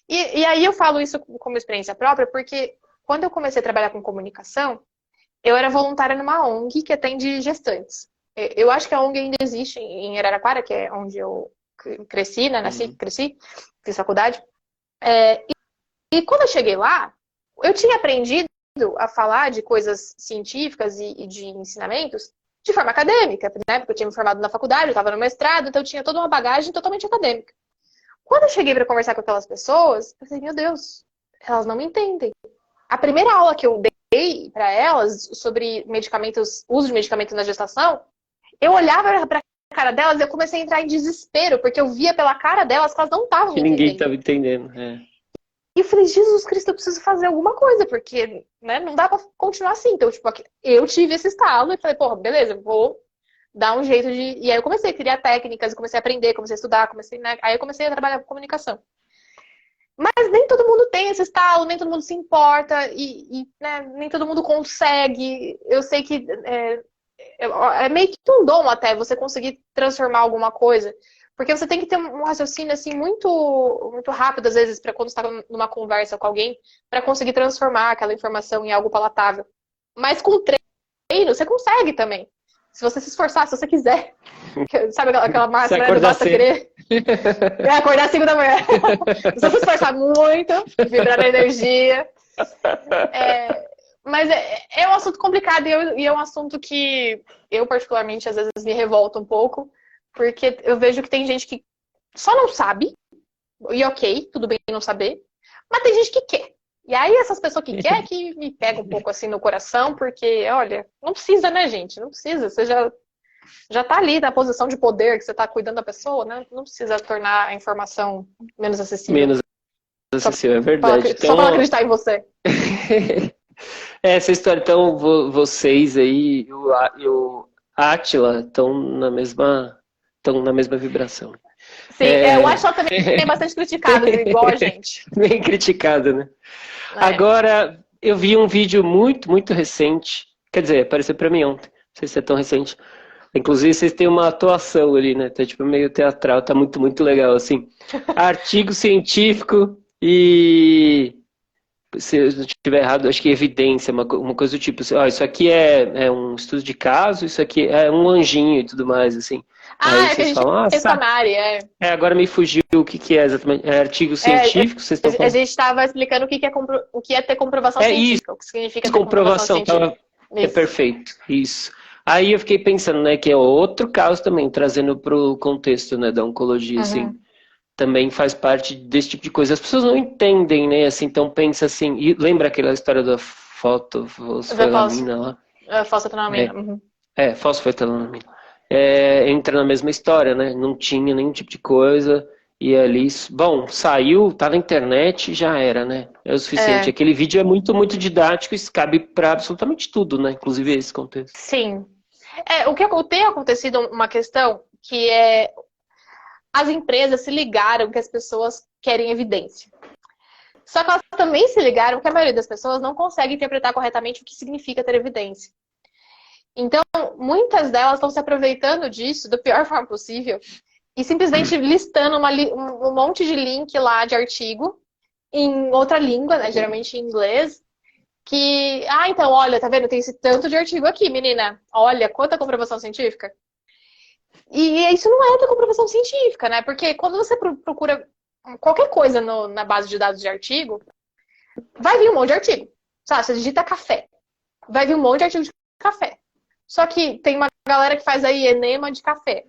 E aí eu falo isso como experiência própria, porque quando eu comecei a trabalhar com comunicação, eu era voluntária numa ONG que atende gestantes. Eu acho que a ONG ainda existe em Araraquara, que é onde eu cresci, né? Cresci, fiz faculdade. E quando eu cheguei lá, eu tinha aprendido a falar de coisas científicas e de ensinamentos de forma acadêmica, né? Porque eu tinha me formado na faculdade, eu estava no mestrado, então eu tinha toda uma bagagem totalmente acadêmica. Quando eu cheguei para conversar com aquelas pessoas, eu falei, meu Deus, elas não me entendem. A primeira aula que eu dei para elas sobre medicamentos, uso de medicamentos na gestação, eu olhava para a cara delas e eu comecei a entrar em desespero, porque eu via pela cara delas que elas não estavam me entendendo. Ninguém estava entendendo, E eu falei, Jesus Cristo, eu preciso fazer alguma coisa, porque né, não dá pra continuar assim. Então, tipo, eu tive esse estalo e falei, porra, beleza, vou dar um jeito de... E aí eu comecei a criar técnicas, comecei a aprender, comecei a estudar, né? Aí eu comecei a trabalhar com comunicação. Mas nem todo mundo tem esse estalo, nem todo mundo se importa, né, nem todo mundo consegue. Eu sei que é meio que um dom até você conseguir transformar alguma coisa. Porque você tem que ter um raciocínio assim muito, muito rápido, às vezes, para quando você está numa conversa com alguém, para conseguir transformar aquela informação em algo palatável. Mas com treino, você consegue também. Se você se esforçar, se você quiser. Sabe aquela máxima, né? Basta querer. Acordar às 5 da manhã. Se você se esforçar muito, vibrar na energia. Mas é um assunto complicado e é um assunto que eu, particularmente, às vezes me revolto um pouco. Porque eu vejo que tem gente que só não sabe, e ok, tudo bem não saber, mas tem gente que quer. E aí essas pessoas que querem que me pegam um pouco assim no coração, porque, olha, não precisa, né, gente? Não precisa, você já tá ali na posição de poder que você tá cuidando da pessoa, né? Não precisa tornar a informação menos acessível. Menos acessível, é verdade. Só pra acreditar em você. Essa história, então, vocês aí e o Átila estão na mesma vibração. Sim, o Átila também é bastante criticado, igual a gente. Bem criticado, né? Agora, eu vi um vídeo muito, muito recente. Quer dizer, apareceu pra mim ontem. Não sei se é tão recente. Inclusive, vocês têm uma atuação ali, né? Tá tipo meio teatral, tá muito, muito legal, assim. Artigo científico e... Se eu não estiver errado, acho que evidência, uma coisa do tipo, isso aqui é um estudo de caso, isso aqui é um anjinho e tudo mais, assim. Aí vocês falam, agora me fugiu o que é exatamente. É artigo científico, vocês estão falando? A gente estava explicando o que é ter comprovação científica, o que significa ter comprovação científica. É perfeito, isso. Aí eu fiquei pensando, né, que é outro caso também, trazendo para o contexto, né, da oncologia, assim. Também faz parte desse tipo de coisa. As pessoas não entendem, né? Assim, então pensa assim. E lembra aquela história da fosfetanolamina lá? Fosfetanolamina. Fosfetanolamina. Entra na mesma história, né? Não tinha nenhum tipo de coisa. E ali, bom, saiu, tá na internet, já era, né? É o suficiente. Aquele vídeo é muito, muito didático e cabe para absolutamente tudo, né? Inclusive esse contexto. Sim. O que tem acontecido uma questão que é as empresas se ligaram que as pessoas querem evidência. Só que elas também se ligaram que a maioria das pessoas não consegue interpretar corretamente o que significa ter evidência. Então, muitas delas estão se aproveitando disso da pior forma possível e simplesmente listando um monte de link lá de artigo em outra língua, né, geralmente em inglês, que, então, olha, tá vendo? Tem esse tanto de artigo aqui, menina. Olha, quanta comprovação científica. E isso não é da comprovação científica, né? Porque quando você procura qualquer coisa na base de dados de artigo, vai vir um monte de artigo. Sabe, você digita café, vai vir um monte de artigo de café. Só que tem uma galera que faz aí enema de café.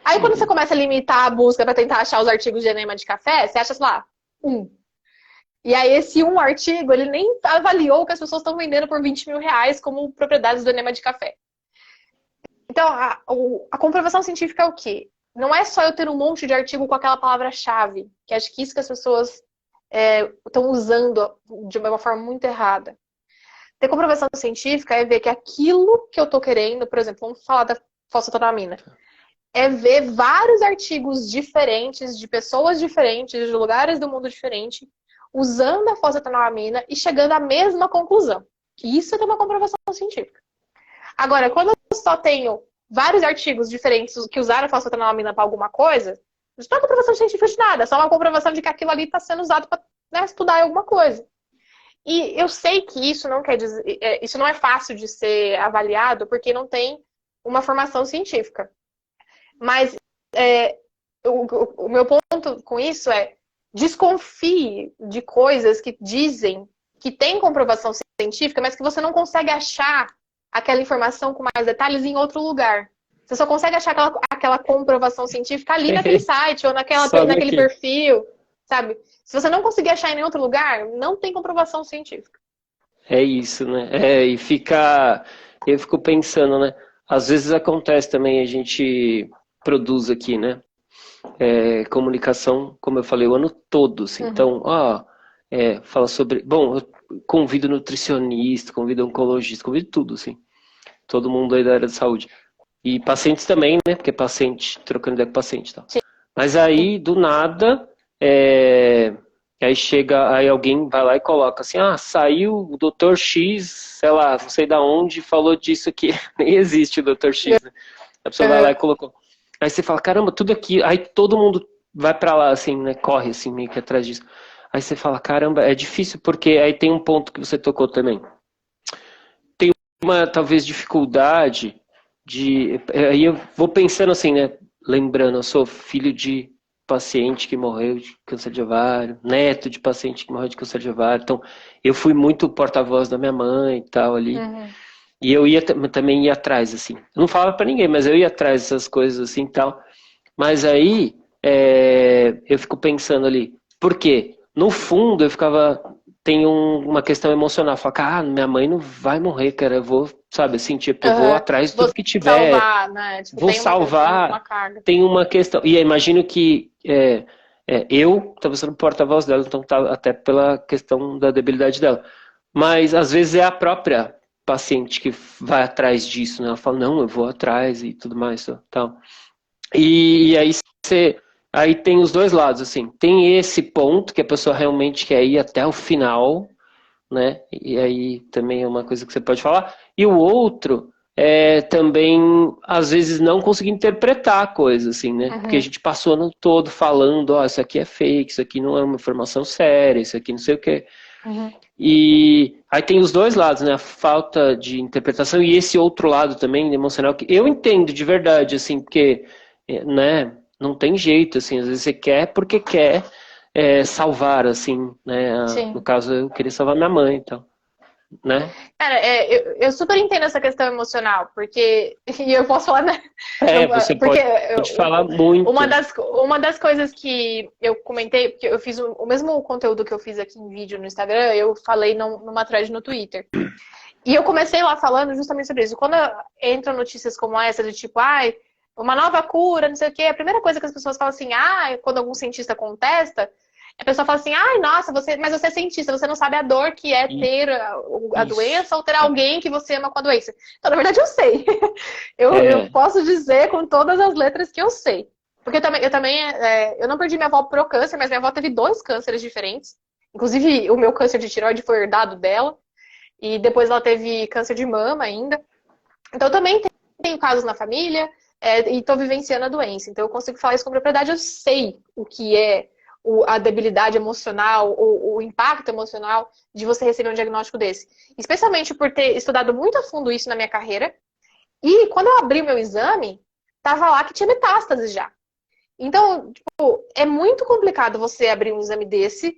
Aí quando você começa a limitar a busca para tentar achar os artigos de enema de café, você acha, sei lá, um. E aí esse um artigo, ele nem avaliou que as pessoas estão vendendo por 20 mil reais como propriedades do enema de café. Então, a comprovação científica é o quê? Não é só eu ter um monte de artigo com aquela palavra-chave, que acho que isso que as pessoas estão usando de uma forma muito errada. Ter comprovação científica é ver que aquilo que eu estou querendo, por exemplo, vamos falar da fosfatronamina, é ver vários artigos diferentes, de pessoas diferentes, de lugares do mundo diferentes, usando a fosfatronamina e chegando à mesma conclusão. Que isso é ter uma comprovação científica. Agora, quando eu só tenho vários artigos diferentes que usaram a fosfatronamina para alguma coisa, não é comprovação científica de nada, é só uma comprovação de que aquilo ali está sendo usado para estudar alguma coisa. E eu sei que isso não quer dizer, isso não é fácil de ser avaliado porque não tem uma formação científica. Mas o meu ponto com isso é desconfie de coisas que dizem que tem comprovação científica, mas que você não consegue achar aquela informação com mais detalhes em outro lugar. Você só consegue achar aquela comprovação científica ali naquele site ou naquele perfil, sabe? Se você não conseguir achar em nenhum outro lugar, não tem comprovação científica. É isso, né? E eu fico pensando, né? Às vezes acontece também, a gente produz aqui, né? Comunicação, como eu falei, o ano todo, assim. Uhum. Então, fala sobre... Bom, eu convido nutricionista, convido oncologista, convido tudo, assim. Todo mundo aí da área de saúde. E pacientes também, né? Porque paciente, trocando ideia com paciente e tal. Sim. Mas aí, do nada, aí alguém vai lá e coloca assim, saiu o Dr. X, sei lá, não sei da onde, falou disso aqui. Nem existe o Dr. X, né? A pessoa vai lá e colocou. Aí você fala, caramba, tudo aqui. Aí todo mundo vai pra lá, assim, né? Corre, assim, meio que atrás disso. Aí você fala, caramba, é difícil, porque aí tem um ponto que você tocou também. Tem uma, talvez, dificuldade aí eu vou pensando assim, né? Lembrando, eu sou filho de paciente que morreu de câncer de ovário, neto de paciente que morreu de câncer de ovário. Então, eu fui muito porta-voz da minha mãe e tal ali. Uhum. E eu também ia atrás, assim. Eu não falava pra ninguém, mas eu ia atrás dessas coisas assim e tal. Mas aí, eu fico pensando ali, por quê? No fundo, tem uma questão emocional. Falar, minha mãe não vai morrer, cara. Eu vou, sabe, assim, tipo, eu vou atrás de tudo que tiver. Salvar, né? Tipo, vou salvar. Uma carga. Tem uma questão. E imagino que eu estava sendo porta-voz dela, então tá até pela questão da debilidade dela. Mas, às vezes, é a própria paciente que vai atrás disso, né? Ela fala, não, eu vou atrás e tudo mais, tal. E aí aí tem os dois lados, assim. Tem esse ponto que a pessoa realmente quer ir até o final, né? E aí também é uma coisa que você pode falar. E o outro é também, às vezes, não conseguir interpretar a coisa, assim, né? Uhum. Porque a gente passou o ano todo falando, isso aqui é fake, isso aqui não é uma informação séria, isso aqui não sei o quê. Uhum. E aí tem os dois lados, né? A falta de interpretação e esse outro lado também emocional que eu entendo de verdade, assim, porque, né? Não tem jeito, assim, às vezes você quer porque quer salvar, assim, né? No caso, eu queria salvar minha mãe, então, né? Cara, eu super entendo essa questão emocional, porque, e eu posso falar, né? Você pode falar muito. Uma das coisas que eu comentei, porque eu fiz o mesmo conteúdo que eu fiz aqui em vídeo no Instagram, eu falei numa thread no Twitter. E eu comecei lá falando justamente sobre isso. Quando entram notícias como essa, de tipo, uma nova cura, não sei o quê. A primeira coisa que as pessoas falam assim, quando algum cientista contesta, a pessoa fala assim, nossa, mas você é cientista, você não sabe a dor que é E- ter a Isso. doença ou ter alguém que você ama com a doença. Então, na verdade, eu sei. Eu É, posso dizer com todas as letras que eu sei. Porque eu não perdi minha avó pro câncer, mas minha avó teve 2 cânceres diferentes. Inclusive, o meu câncer de tireoide foi herdado dela. E depois ela teve câncer de mama ainda. Então, eu também tenho casos na família, e estou vivenciando a doença. Então, eu consigo falar isso com propriedade. Eu sei o que é a debilidade emocional, o impacto emocional de você receber um diagnóstico desse. Especialmente por ter estudado muito a fundo isso na minha carreira. E quando eu abri o meu exame, tava lá que tinha metástase já. Então, tipo, é muito complicado você abrir um exame desse,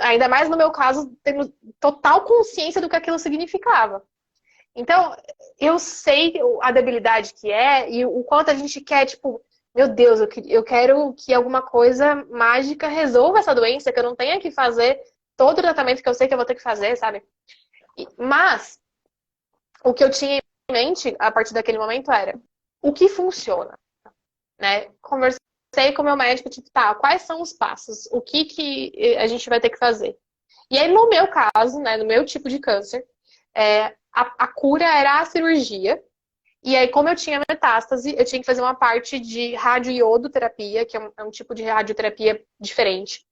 ainda mais no meu caso, tendo total consciência do que aquilo significava. Então, eu sei a debilidade que é e o quanto a gente quer, tipo, meu Deus, eu quero que alguma coisa mágica resolva essa doença, que eu não tenha que fazer todo o tratamento que eu sei que eu vou ter que fazer, sabe? Mas, o que eu tinha em mente a partir daquele momento era o que funciona, né? Conversei com o meu médico, tipo, tá, quais são os passos? O que a gente vai ter que fazer? E aí, no meu caso, né, no meu tipo de câncer, a cura era a cirurgia. E aí, como eu tinha metástase, eu tinha que fazer uma parte de radioiodoterapia, que é um tipo de radioterapia diferente.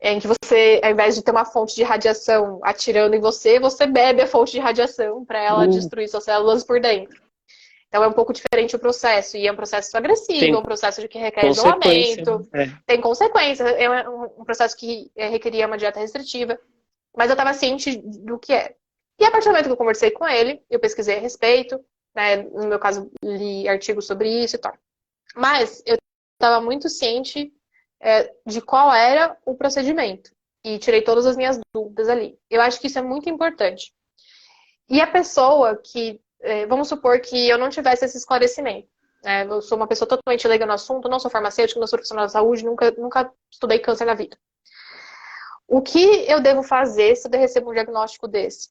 Em que você, ao invés de ter uma fonte de radiação atirando em você, você bebe a fonte de radiação para ela uh, destruir suas células por dentro. Então é um pouco diferente o processo. E é um processo agressivo, é tem um processo que requer consequência, isolamento, né? tem consequências, é um processo que requeria uma dieta restritiva. Mas eu estava ciente do que é. E a partir do momento que eu conversei com ele, eu pesquisei a respeito, né? No meu caso, li artigos sobre isso e tal. Mas eu estava muito ciente de qual era o procedimento. E tirei todas as minhas dúvidas ali. Eu acho que isso é muito importante. E a pessoa que, vamos supor que eu não tivesse esse esclarecimento. Né? Eu sou uma pessoa totalmente leiga no assunto, não sou farmacêutica, não sou profissional da saúde, nunca estudei câncer na vida. O que eu devo fazer se eu recebo um diagnóstico desse?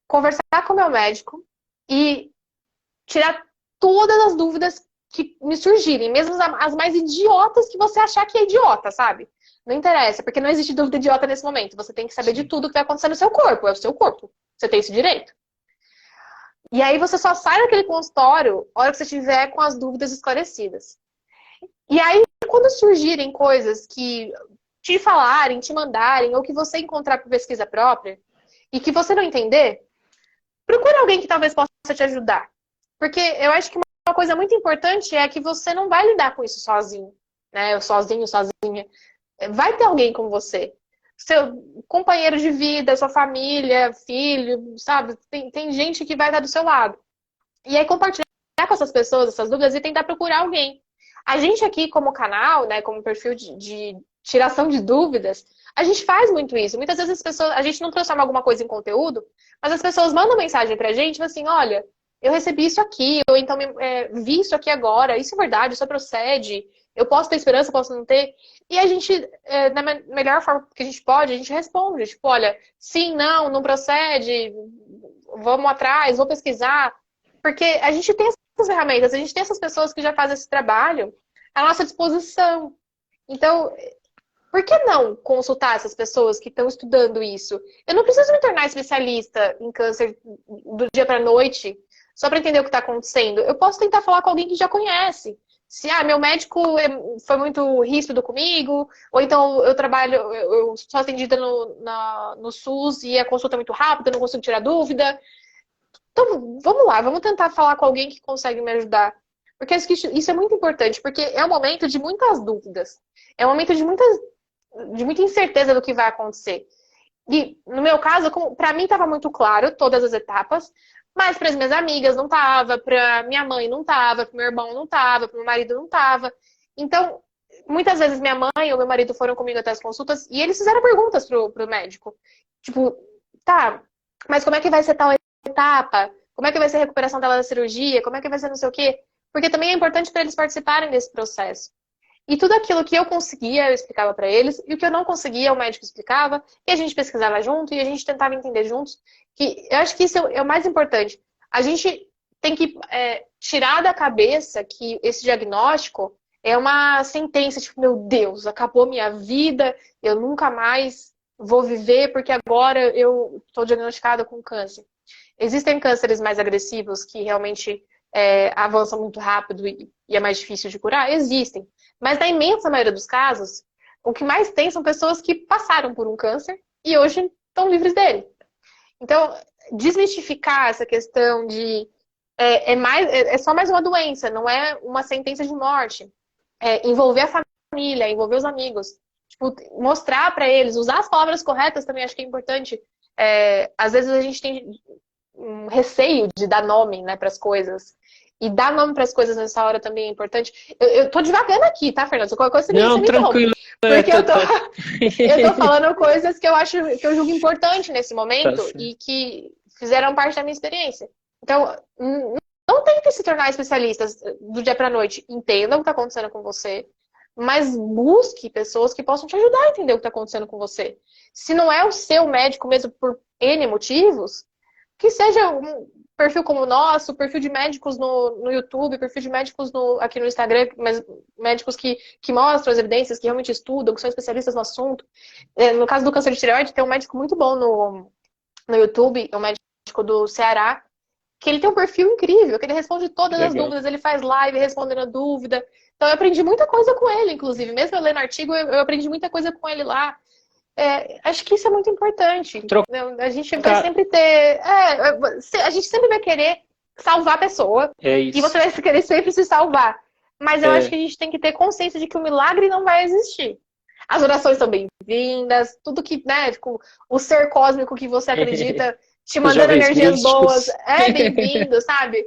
Conversar com o meu médico e tirar todas as dúvidas que me surgirem, mesmo as mais idiotas que você achar que é idiota, sabe? Não interessa, porque não existe dúvida idiota nesse momento. Você tem que saber de Sim. tudo que vai acontecer no seu corpo. É o seu corpo. Você tem esse direito. E aí você só sai daquele consultório a hora que você tiver com as dúvidas esclarecidas. E aí, quando surgirem coisas que te falarem, te mandarem, ou que você encontrar por pesquisa própria, e que você não entender, procure alguém que talvez possa te ajudar. Porque eu acho que uma coisa muito importante é que você não vai lidar com isso sozinho, né? Sozinho, sozinha. Vai ter alguém com você. Seu companheiro de vida, sua família, filho, sabe? Tem gente que vai estar do seu lado. E aí compartilhar com essas pessoas essas dúvidas e tentar procurar alguém. A gente aqui, como canal, né, como perfil de tiração de dúvidas, a gente faz muito isso. Muitas vezes a gente não transforma alguma coisa em conteúdo, mas as pessoas mandam mensagem pra gente assim, olha, eu recebi isso aqui, ou então vi isso aqui agora, isso é verdade, isso procede, eu posso ter esperança, posso não ter. E a gente, da melhor forma que a gente pode, a gente responde, tipo, olha, sim, não procede, vamos atrás, vou pesquisar. Porque a gente tem essas ferramentas, a gente tem essas pessoas que já fazem esse trabalho à nossa disposição. Então, por que não consultar essas pessoas que estão estudando isso? Eu não preciso me tornar especialista em câncer do dia para a noite só para entender o que está acontecendo. Eu posso tentar falar com alguém que já conhece. Se meu médico foi muito ríspido comigo, ou então eu sou atendida no SUS e a consulta é muito rápida, eu não consigo tirar dúvida. Então, vamos lá, vamos tentar falar com alguém que consegue me ajudar. Porque isso é muito importante, porque é um momento de muitas dúvidas. É um momento de muita incerteza do que vai acontecer. E, no meu caso, para mim estava muito claro todas as etapas, mas para as minhas amigas não estava, para minha mãe não estava, para meu irmão não estava, para meu marido não estava. Então, muitas vezes minha mãe ou meu marido foram comigo até as consultas e eles fizeram perguntas pro médico. Tipo, tá, mas como é que vai ser tal etapa? Como é que vai ser a recuperação dela da cirurgia? Como é que vai ser não sei o quê? Porque também é importante para eles participarem desse processo. E tudo aquilo que eu conseguia, eu explicava para eles, e o que eu não conseguia, o médico explicava, e a gente pesquisava junto, e a gente tentava entender juntos. Que eu acho que isso é o mais importante. A gente tem que tirar da cabeça que esse diagnóstico é uma sentença, tipo, meu Deus, acabou minha vida, eu nunca mais vou viver porque agora eu estou diagnosticada com câncer. Existem cânceres mais agressivos que realmente avançam muito rápido e é mais difícil de curar? Existem. Mas na imensa maioria dos casos, o que mais tem são pessoas que passaram por um câncer e hoje estão livres dele. Então, desmistificar essa questão de é só mais uma doença, não é uma sentença de morte. Envolver a família, envolver os amigos. Tipo, mostrar para eles, usar as palavras corretas também acho que é importante. Às vezes a gente tem um receio de dar nome, né, para as coisas. E dar nome para as coisas nessa hora também é importante. Eu tô devagando aqui, tá, Fernando? Se qualquer coisa você Não, me tranquilo. Porque eu tô falando coisas que eu acho que eu julgo importante nesse momento e que fizeram parte da minha experiência. Então, não tente se tornar especialistas do dia pra noite. Entenda o que está acontecendo com você, mas busque pessoas que possam te ajudar a entender o que está acontecendo com você. Se não é o seu médico mesmo por N motivos, que seja um perfil como o nosso, perfil de médicos no YouTube, perfil de médicos aqui no Instagram, mas médicos que mostram as evidências, que realmente estudam, que são especialistas no assunto. No caso do câncer de tireoide, tem um médico muito bom no YouTube, é um médico do Ceará, que ele tem um perfil incrível, que ele responde todas as dúvidas, ele faz live respondendo a dúvida. Então eu aprendi muita coisa com ele, inclusive. Mesmo eu lendo artigo, eu aprendi muita coisa com ele lá. Acho que isso é muito importante. A gente vai sempre ter... a gente sempre vai querer salvar a pessoa. E você vai querer sempre se salvar. Mas eu acho que a gente tem que ter consciência de que o milagre não vai existir. As orações são bem-vindas, tudo que, né, tipo, o ser cósmico que você acredita te mandando energias boas é bem-vindo, sabe?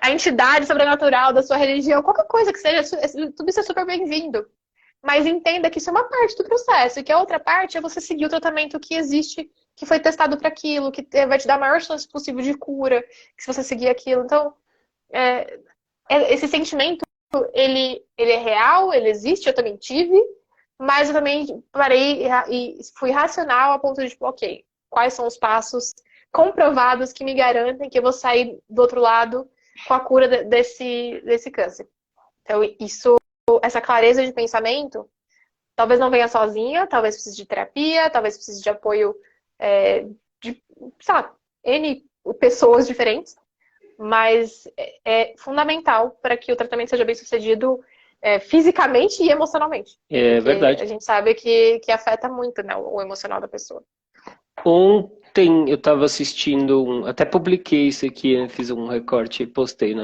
A entidade sobrenatural da sua religião, qualquer coisa que seja, tudo isso é super bem-vindo. Mas entenda que isso é uma parte do processo e que a outra parte é você seguir o tratamento que existe, que foi testado para aquilo, que vai te dar a maior chance possível de cura, que se você seguir aquilo. Então, esse sentimento, ele é real, ele existe, eu também tive, mas eu também parei e fui racional a ponto de, tipo, ok, quais são os passos comprovados que me garantem que eu vou sair do outro lado com a cura desse câncer. Então, essa clareza de pensamento, talvez não venha sozinha, talvez precise de terapia, talvez precise de apoio de, sabe, N pessoas diferentes, mas é fundamental para que o tratamento seja bem sucedido fisicamente e emocionalmente. É verdade. A gente sabe que afeta muito, né, o emocional da pessoa. Ontem eu estava assistindo, até publiquei isso aqui, fiz um recorte e postei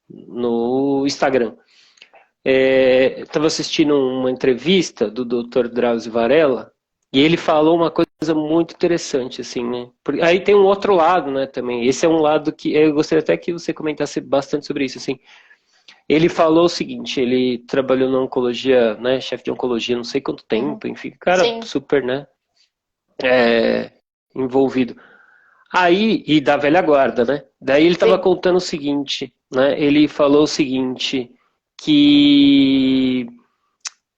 no Instagram. Estava assistindo uma entrevista do Dr. Drauzio Varella e ele falou uma coisa muito interessante, assim, né? Aí tem um outro lado, né, também. Esse é um lado que eu gostaria até que você comentasse bastante sobre isso, assim. Ele falou o seguinte, ele trabalhou na oncologia, né, chefe de oncologia, não sei quanto tempo, enfim, cara, sim, super, né, envolvido. Aí, e da velha guarda, né? Daí ele estava contando o seguinte, né? Ele falou o seguinte, que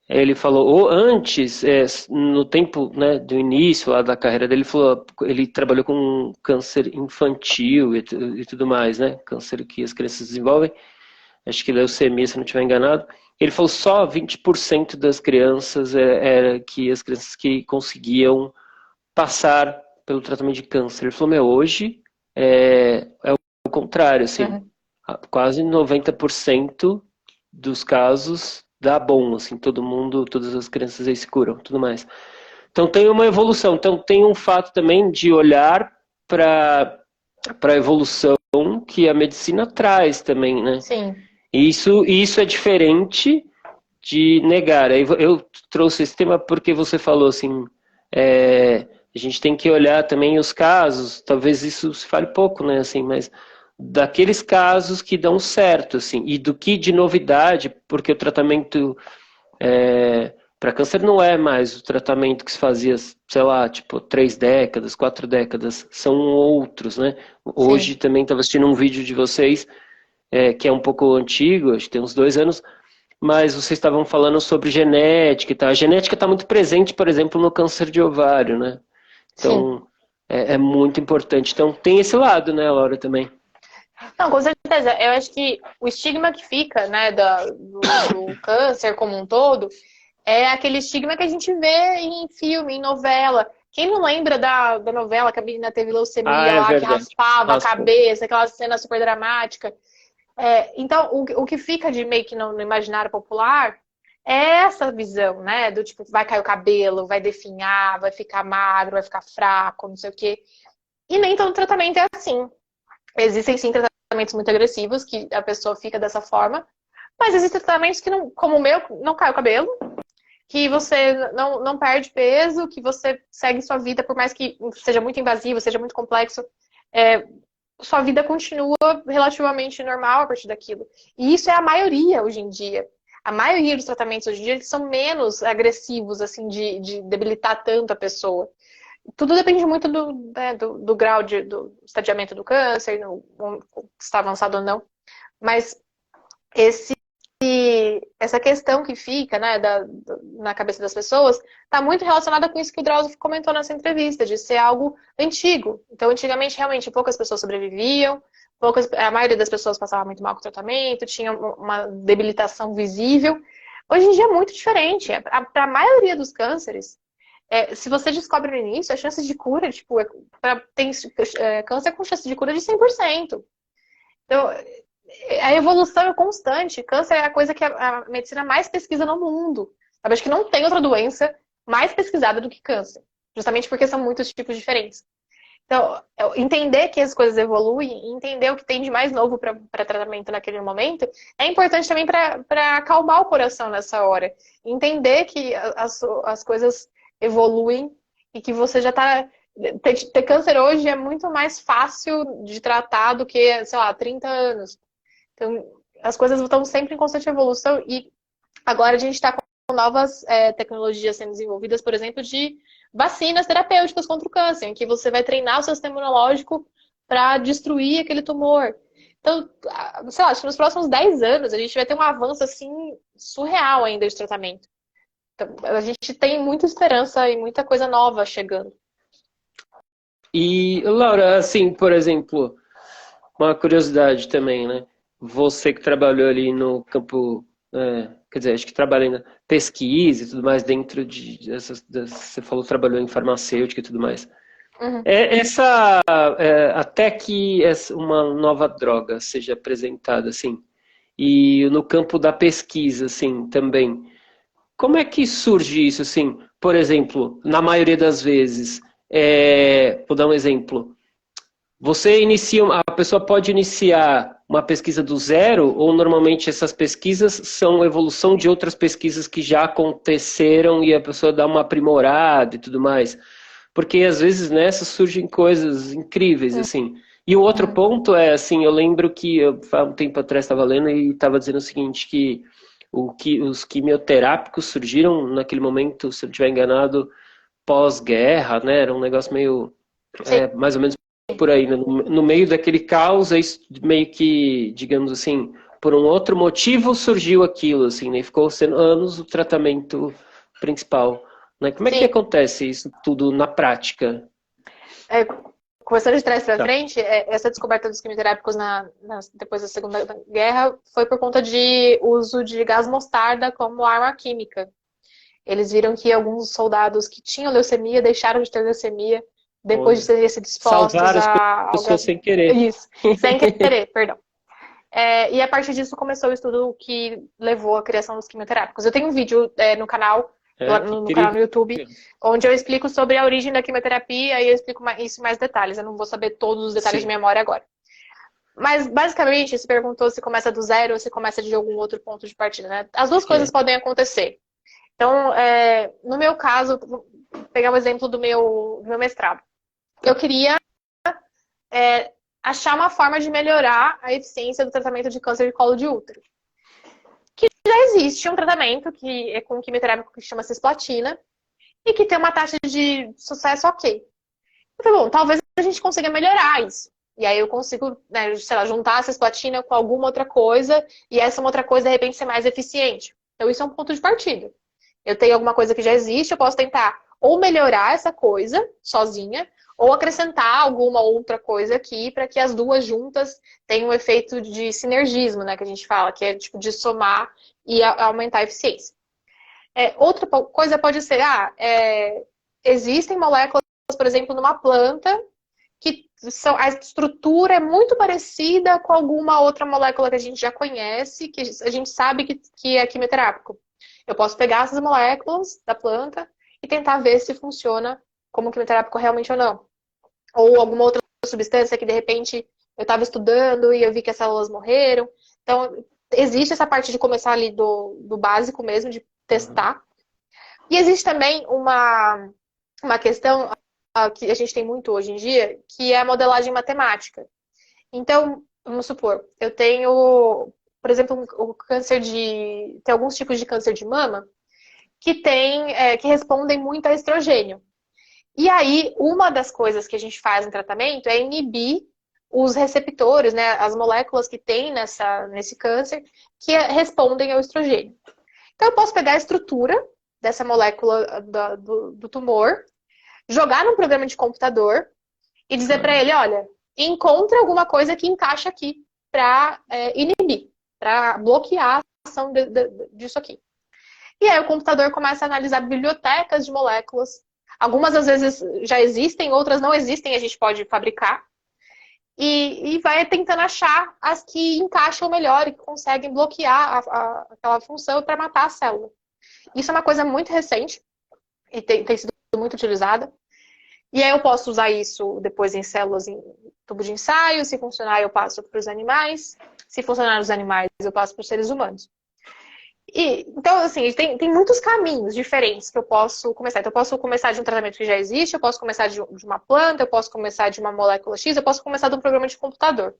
ele falou, ou antes, no tempo, né, do início lá da carreira dele, ele trabalhou com câncer infantil e tudo mais, né? Câncer que as crianças desenvolvem, acho que leucemia, se não estiver enganado. Ele falou só 20% das crianças era que as crianças que conseguiam passar pelo tratamento de câncer. Ele falou, hoje é o contrário, assim, quase 90% dos casos dá bom, assim, todo mundo, todas as crianças aí se curam, tudo mais. Então tem uma evolução, então tem um fato também de olhar para a evolução que a medicina traz também, né? Sim. Isso é diferente de negar. Eu trouxe esse tema porque você falou assim, a gente tem que olhar também os casos, talvez isso se fale pouco, né, assim, mas daqueles casos que dão certo, assim, e do que de novidade, porque o tratamento para câncer não é mais o tratamento que se fazia, sei lá, tipo, 3 décadas, 4 décadas, são outros, né? Hoje sim, também estava assistindo um vídeo de vocês, que é um pouco antigo, acho que tem uns 2 anos, mas vocês estavam falando sobre genética e tal. A genética está muito presente, por exemplo, no câncer de ovário, né? Então, é muito importante. Então, tem esse lado, né, Laura, também. Não, com certeza certeza. Eu acho que o estigma que fica, né, do câncer como um todo, é aquele estigma que a gente vê em filme, em novela. Quem não lembra da novela que a menina teve Ah, leucemia é lá, que verdade. raspava a Raspa. cabeça, aquela cena super dramática? Então, o que fica de meio que no imaginário popular é essa visão, né? Do tipo, vai cair o cabelo, vai definhar, vai ficar magro, vai ficar fraco, não sei o quê. E nem todo tratamento é assim. Existem sim tratamentos muito agressivos que a pessoa fica dessa forma, mas existem tratamentos que, não, como o meu, não cai o cabelo, que você não perde peso, que você segue sua vida, por mais que seja muito invasivo, seja muito complexo, é, sua vida continua relativamente normal a partir daquilo. E isso é a maioria hoje em dia. A maioria dos tratamentos hoje em dia são menos agressivos, assim, de debilitar tanto a pessoa. Tudo depende muito do grau do estadiamento do câncer, se está avançado ou não. Mas esse, essa questão que fica, né, na cabeça das pessoas está muito relacionada com isso que o Drauzio comentou nessa entrevista, de ser algo antigo. Então, antigamente, realmente, poucas pessoas sobreviviam, a maioria das pessoas passava muito mal com o tratamento, tinha uma debilitação visível. Hoje em dia é muito diferente. Para a maioria dos cânceres, se você descobre no início, as chances de cura, tipo, tem câncer com chance de cura de 100%. Então, a evolução é constante. Câncer é a coisa que a medicina mais pesquisa no mundo. Sabe? Acho que não tem outra doença mais pesquisada do que câncer. Justamente porque são muitos tipos diferentes. Então, entender que as coisas evoluem, entender o que tem de mais novo para tratamento naquele momento, é importante também para acalmar o coração nessa hora. Entender que as coisas evoluem e que você já está. Ter câncer hoje é muito mais fácil de tratar do que, sei lá, 30 anos. Então, as coisas estão sempre em constante evolução e agora a gente está com novas tecnologias sendo desenvolvidas, por exemplo, de vacinas terapêuticas contra o câncer, em que você vai treinar o seu sistema imunológico para destruir aquele tumor. Então, sei lá, acho que nos próximos 10 anos a gente vai ter um avanço assim surreal ainda de tratamento. Então, a gente tem muita esperança e muita coisa nova chegando. E, Laura, assim, por exemplo, uma curiosidade também, né? Você que trabalhou ali no campo, quer dizer, acho que trabalha ainda pesquisa e tudo mais dentro você falou que trabalhou em farmacêutica e tudo mais. Uhum. Até que uma nova droga seja apresentada, assim, e no campo da pesquisa, assim, também. Como é que surge isso, assim? Por exemplo, na maioria das vezes, vou dar um exemplo. A pessoa pode iniciar uma pesquisa do zero, ou normalmente essas pesquisas são evolução de outras pesquisas que já aconteceram e a pessoa dá uma aprimorada e tudo mais. Porque às vezes nessas surgem coisas incríveis, assim. E o outro Uhum. ponto é, assim, eu lembro que há um tempo atrás estava lendo e estava dizendo o seguinte, que os quimioterápicos surgiram naquele momento, se eu não estiver enganado, pós-guerra, né? Era um negócio meio, Sim. mais ou menos por aí, né? No meio daquele caos, aí meio que, digamos assim, por um outro motivo surgiu aquilo, assim, né? Ficou sendo anos o tratamento principal, né? Como é que Sim. acontece isso tudo na prática? Começando de trás para Tá. frente, essa descoberta dos quimioterápicos depois da Segunda Guerra foi por conta de uso de gás mostarda como arma química. Eles viram que alguns soldados que tinham leucemia deixaram de ter leucemia depois de Olha, terem sido expostos salvar as ao pessoas gás. sem querer. Isso, sem querer, perdão. E a partir disso começou o estudo que levou à criação dos quimioterápicos. Eu tenho um vídeo no canal, Que no canal incrível. no YouTube, onde eu explico sobre a origem da quimioterapia e eu explico isso em mais detalhes. Eu não vou saber todos os detalhes de Sim. memória agora. Mas, basicamente, se perguntou se começa do zero ou se começa de algum outro ponto de partida, né? As duas coisas podem acontecer. Então, no meu caso, vou pegar o exemplo do meu mestrado. Eu queria achar uma forma de melhorar a eficiência do tratamento de câncer de colo de útero. Que já existe um tratamento que é com quimioterápico que chama cisplatina e que tem uma taxa de sucesso ok. Eu falei, bom, talvez a gente consiga melhorar isso. E aí eu consigo, né, sei lá, juntar a cisplatina com alguma outra coisa e essa outra coisa, de repente, ser mais eficiente. Então isso é um ponto de partida. Eu tenho alguma coisa que já existe, eu posso tentar ou melhorar essa coisa sozinha, ou acrescentar alguma outra coisa aqui para que as duas juntas tenham um efeito de sinergismo, né, que a gente fala, que é tipo de somar e aumentar a eficiência. Outra coisa pode ser, existem moléculas, por exemplo, numa planta que a estrutura é muito parecida com alguma outra molécula que a gente já conhece, que a gente sabe que é quimioterápico. Eu posso pegar essas moléculas da planta e tentar ver se funciona como quimioterápico realmente ou não. Ou alguma outra substância que, de repente, eu estava estudando e eu vi que as células morreram. Então, existe essa parte de começar ali do básico mesmo, de testar. E existe também uma questão que a gente tem muito hoje em dia, que é a modelagem matemática. Então, vamos supor, eu tenho, por exemplo, o câncer tem alguns tipos de câncer de mama que respondem muito a estrogênio. E aí, uma das coisas que a gente faz no tratamento é inibir os receptores, né, as moléculas que tem nesse câncer que respondem ao estrogênio. Então, eu posso pegar a estrutura dessa molécula do tumor, jogar num programa de computador e dizer para ele, olha, encontra alguma coisa que encaixa aqui para inibir, para bloquear a ação disso aqui. E aí o computador começa a analisar bibliotecas de moléculas. Algumas às vezes já existem, outras não existem, a gente pode fabricar. E vai tentando achar as que encaixam melhor e que conseguem bloquear aquela função para matar a célula. Isso é uma coisa muito recente e tem sido muito utilizada. E aí eu posso usar isso depois em células em tubo de ensaio. Se funcionar, eu passo para os animais. Se funcionar nos animais, eu passo para os seres humanos. Então, assim, tem muitos caminhos diferentes que eu posso começar. Então, eu posso começar de um tratamento que já existe, eu posso começar de uma planta, eu posso começar de uma molécula X, eu posso começar de um programa de computador.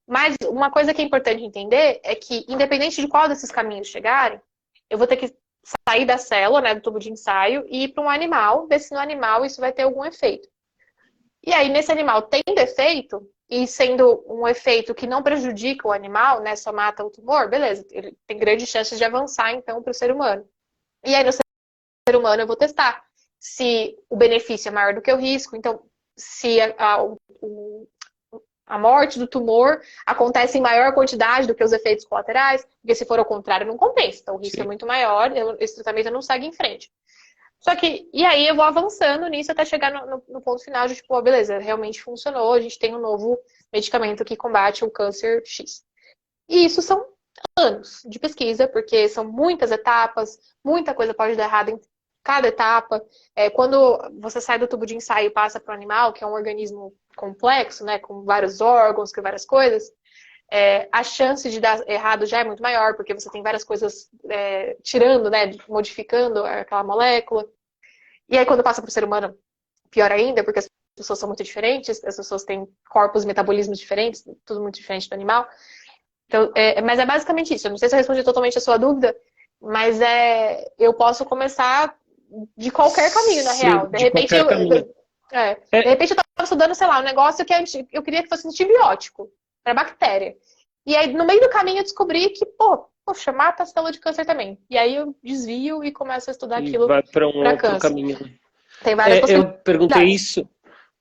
Mas uma coisa que é importante entender é que, independente de qual desses caminhos chegarem, eu vou ter que sair da célula, né, do tubo de ensaio, e ir para um animal, ver se no animal isso vai ter algum efeito. E aí, nesse animal tendo efeito, e sendo um efeito que não prejudica o animal, né, só mata o tumor, beleza, ele tem grandes chances de avançar, então, para o ser humano. E aí, no ser humano, eu vou testar se o benefício é maior do que o risco, então, se a morte do tumor acontece em maior quantidade do que os efeitos colaterais, porque se for ao contrário, não compensa. Então, o risco é muito maior, esse tratamento não segue em frente. Só que, e aí eu vou avançando nisso até chegar no ponto final de, tipo, beleza, realmente funcionou, a gente tem um novo medicamento que combate o câncer X. E isso são anos de pesquisa, porque são muitas etapas, muita coisa pode dar errado em cada etapa. Quando você sai do tubo de ensaio e passa para o animal, que é um organismo complexo, né, com vários órgãos, com várias coisas, a chance de dar errado já é muito maior, porque você tem várias coisas tirando, né, modificando aquela molécula. E aí, quando passa para o ser humano, pior ainda, porque as pessoas são muito diferentes, as pessoas têm corpos e metabolismos diferentes, tudo muito diferente do animal. Então, mas é basicamente isso. Eu não sei se eu respondi totalmente a sua dúvida, mas eu posso começar de qualquer caminho, na real. De repente, de repente eu estava estudando, sei lá, um negócio que eu queria que fosse antibiótico para bactéria. E aí, no meio do caminho, eu descobri que, poxa, mata a célula de câncer também. E aí eu desvio e começo a estudar aquilo vai para um outro câncer. caminho. Tem várias possibilidades. Eu perguntei isso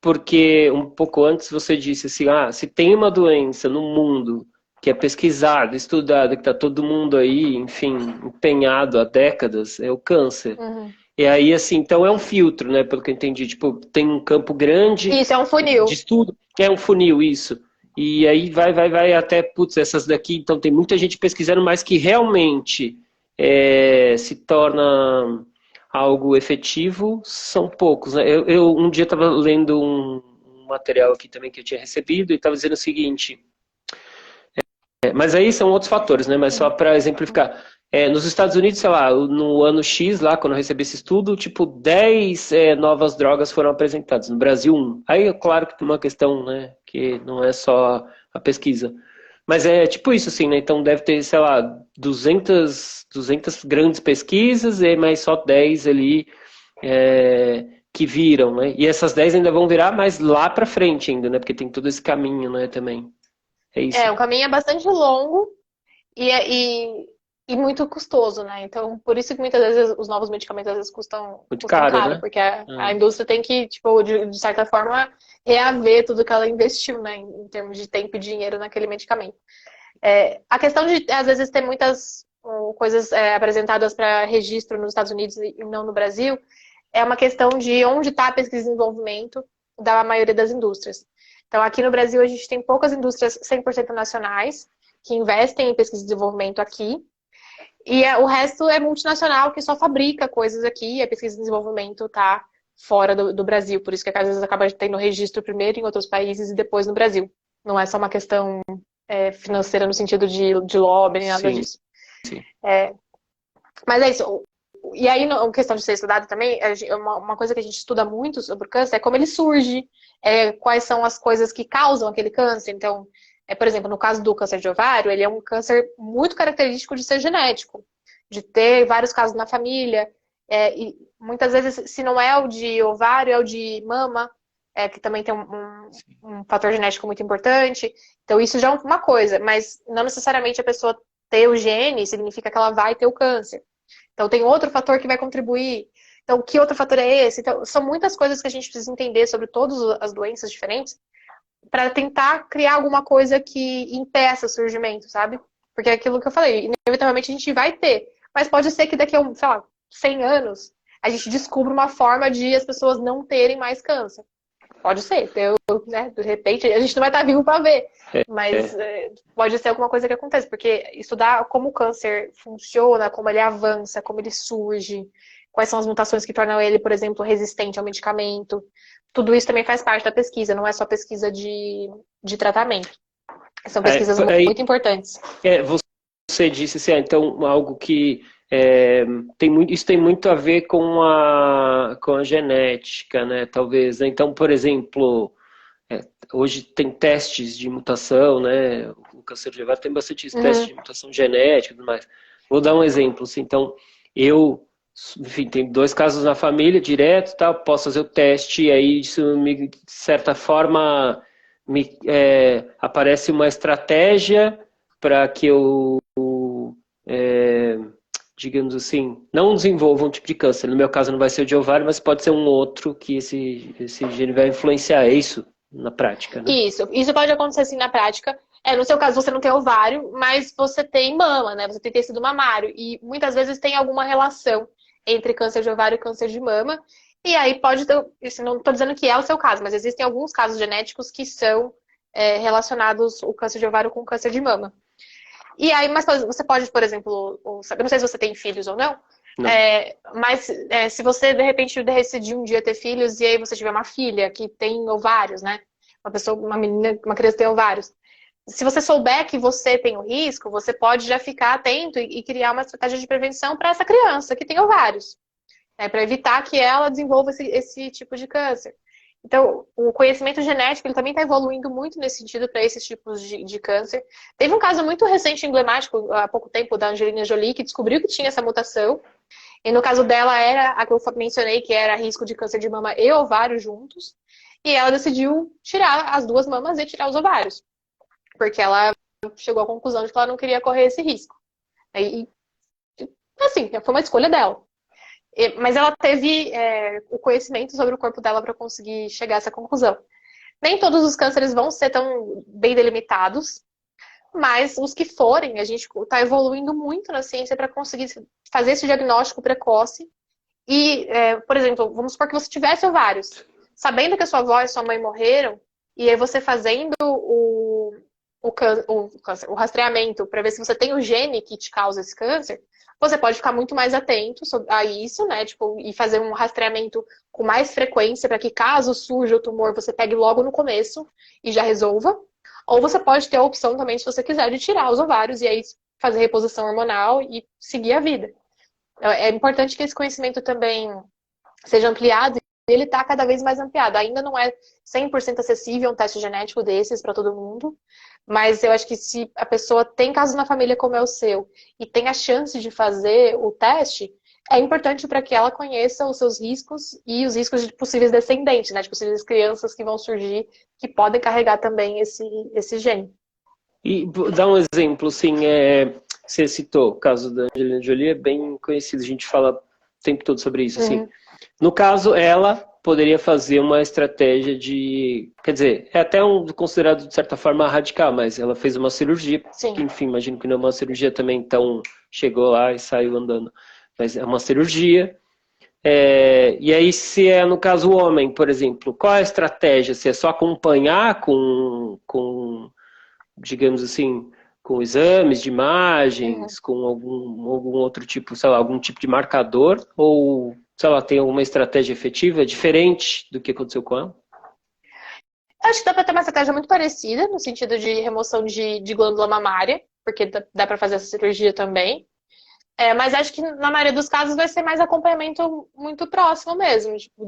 porque um pouco antes você disse assim, se tem uma doença no mundo que é pesquisada, estudada, que está todo mundo aí, enfim, empenhado há décadas, é o câncer. Uhum. E aí, assim, então é um filtro, né? Pelo que eu entendi. Tipo, tem um campo grande Isso, é um funil. de estudo. É um funil, isso. E aí vai até, putz, essas daqui. Então tem muita gente pesquisando, mas que realmente se torna algo efetivo, são poucos, né? Eu um dia estava lendo um material aqui também que eu tinha recebido e estava dizendo o seguinte... mas aí são outros fatores, né? Mas só para exemplificar. Nos Estados Unidos, sei lá, no ano X, lá, quando eu recebi esse estudo, tipo, 10 novas drogas foram apresentadas. No Brasil, 1. Aí, é claro que tem uma questão, né? Que não é só a pesquisa. Mas é tipo isso, assim, né? Então deve ter, sei lá, 200 grandes pesquisas e mais só 10 ali que viram, né? E essas 10 ainda vão virar mais lá para frente ainda, né? Porque tem todo esse caminho, né, também. É isso. O caminho é bastante longo e e muito custoso, né? Então, por isso que muitas vezes os novos medicamentos às vezes Muito custam caro, caro, né? porque a indústria tem que, tipo, de certa forma, reaver tudo que ela investiu, né, em termos de tempo e dinheiro naquele medicamento. A questão de, às vezes, ter muitas coisas apresentadas para registro nos Estados Unidos e não no Brasil, é uma questão de onde está a pesquisa e desenvolvimento da maioria das indústrias. Então, aqui no Brasil, a gente tem poucas indústrias 100% nacionais que investem em pesquisa e desenvolvimento aqui, e o resto é multinacional que só fabrica coisas aqui, e a pesquisa e desenvolvimento está fora do Brasil, por isso que às vezes acaba tendo registro primeiro em outros países e depois no Brasil. Não é só uma questão financeira no sentido de lobby, nem nada Sim, disso. sim. Mas é isso. E aí, a questão de ser estudado também, uma coisa que a gente estuda muito sobre o câncer é como ele surge, quais são as coisas que causam aquele câncer. Então, por exemplo, no caso do câncer de ovário, ele é um câncer muito característico de ser genético, de ter vários casos na família. E muitas vezes, se não é o de ovário, é o de mama, que também tem um fator genético muito importante. Então, isso já é uma coisa, mas não necessariamente a pessoa ter o gene significa que ela vai ter o câncer. Então, tem outro fator que vai contribuir. Então, que outro fator é esse? Então, são muitas coisas que a gente precisa entender sobre todas as doenças diferentes para tentar criar alguma coisa que impeça o surgimento, sabe? Porque é aquilo que eu falei, inevitavelmente a gente vai ter. Mas pode ser que daqui a, sei lá, 100 anos, a gente descubra uma forma de as pessoas não terem mais câncer. Pode ser, né? De repente, a gente não vai estar vivo para ver. Mas pode ser alguma coisa que acontece, porque estudar como o câncer funciona, como ele avança, como ele surge, quais são as mutações que tornam ele, por exemplo, resistente ao medicamento, tudo isso também faz parte da pesquisa, não é só pesquisa de tratamento. São pesquisas muito importantes. Você disse assim, então, algo que isso tem muito a ver com a genética, né? Talvez. Então, por exemplo, hoje tem testes de mutação, né? O câncer de ovário tem bastante testes de mutação genética e tudo mais. Vou dar um exemplo. Assim, então, enfim, tenho 2 casos na família, direto, tá? Posso fazer o teste e aí, isso de certa forma, aparece uma estratégia para que eu, digamos assim, não desenvolva um tipo de câncer. No meu caso não vai ser o de ovário, mas pode ser um outro que esse gene vai influenciar. É isso na prática, né? Isso pode acontecer assim na prática. No seu caso, você não tem ovário, mas você tem mama, né? Você tem tecido mamário. E muitas vezes tem alguma relação entre câncer de ovário e câncer de mama. E aí pode ter. Isso não estou dizendo que é o seu caso, mas existem alguns casos genéticos que são relacionados o câncer de ovário com o câncer de mama. E aí, mas você pode, por exemplo, eu não sei se você tem filhos ou não. Mas se você de repente decidir um dia ter filhos e aí você tiver uma filha que tem ovários, né? Uma menina, uma criança tem ovários. Se você souber que você tem o risco, você pode já ficar atento e criar uma estratégia de prevenção para essa criança que tem ovários, né? Para evitar que ela desenvolva esse tipo de câncer. Então, o conhecimento genético ele também está evoluindo muito nesse sentido para esses tipos de câncer. Teve um caso muito recente, emblemático, há pouco tempo, da Angelina Jolie, que descobriu que tinha essa mutação. E no caso dela era a que eu mencionei, que era risco de câncer de mama e ovário juntos. E ela decidiu tirar as 2 mamas e tirar os ovários. Porque ela chegou à conclusão de que ela não queria correr esse risco. E assim, foi uma escolha dela. Mas ela teve o conhecimento sobre o corpo dela para conseguir chegar a essa conclusão. Nem todos os cânceres vão ser tão bem delimitados, mas os que forem, a gente está evoluindo muito na ciência para conseguir fazer esse diagnóstico precoce. E, por exemplo, vamos supor que você tivesse ovários, sabendo que a sua avó e sua mãe morreram, e aí você fazendo o rastreamento para ver se você tem o gene que te causa esse câncer, você pode ficar muito mais atento a isso, né? Tipo, e fazer um rastreamento com mais frequência para que caso surja o tumor, você pegue logo no começo e já resolva. Ou você pode ter a opção também, se você quiser, de tirar os ovários e aí fazer reposição hormonal e seguir a vida. É importante que esse conhecimento também seja ampliado e ele está cada vez mais ampliado. Ainda não é 100% acessível um teste genético desses para todo mundo, mas eu acho que se a pessoa tem casos na família como é o seu e tem a chance de fazer o teste, é importante para que ela conheça os seus riscos e os riscos de possíveis descendentes, né? De possíveis crianças que vão surgir que podem carregar também esse gene. E dá um exemplo, assim, você citou, o caso da Angelina Jolie é bem conhecido, a gente fala o tempo todo sobre isso, assim. Uhum. No caso, ela poderia fazer uma estratégia de... Quer dizer, é até considerado, de certa forma, radical, mas ela fez uma cirurgia, que, Sim. enfim, imagino que não é uma cirurgia também, então chegou lá e saiu andando. Mas é uma cirurgia. E aí, se é, no caso, o homem, por exemplo, qual é a estratégia? Se é só acompanhar digamos assim, com exames de Uhum. imagens, com algum outro tipo, sei lá, algum tipo de marcador, ou, sei lá, tem alguma estratégia efetiva diferente do que aconteceu com ela? Acho que dá para ter uma estratégia muito parecida, no sentido de remoção de glândula mamária, porque dá para fazer essa cirurgia também. Mas acho que na maioria dos casos vai ser mais acompanhamento muito próximo mesmo, tipo,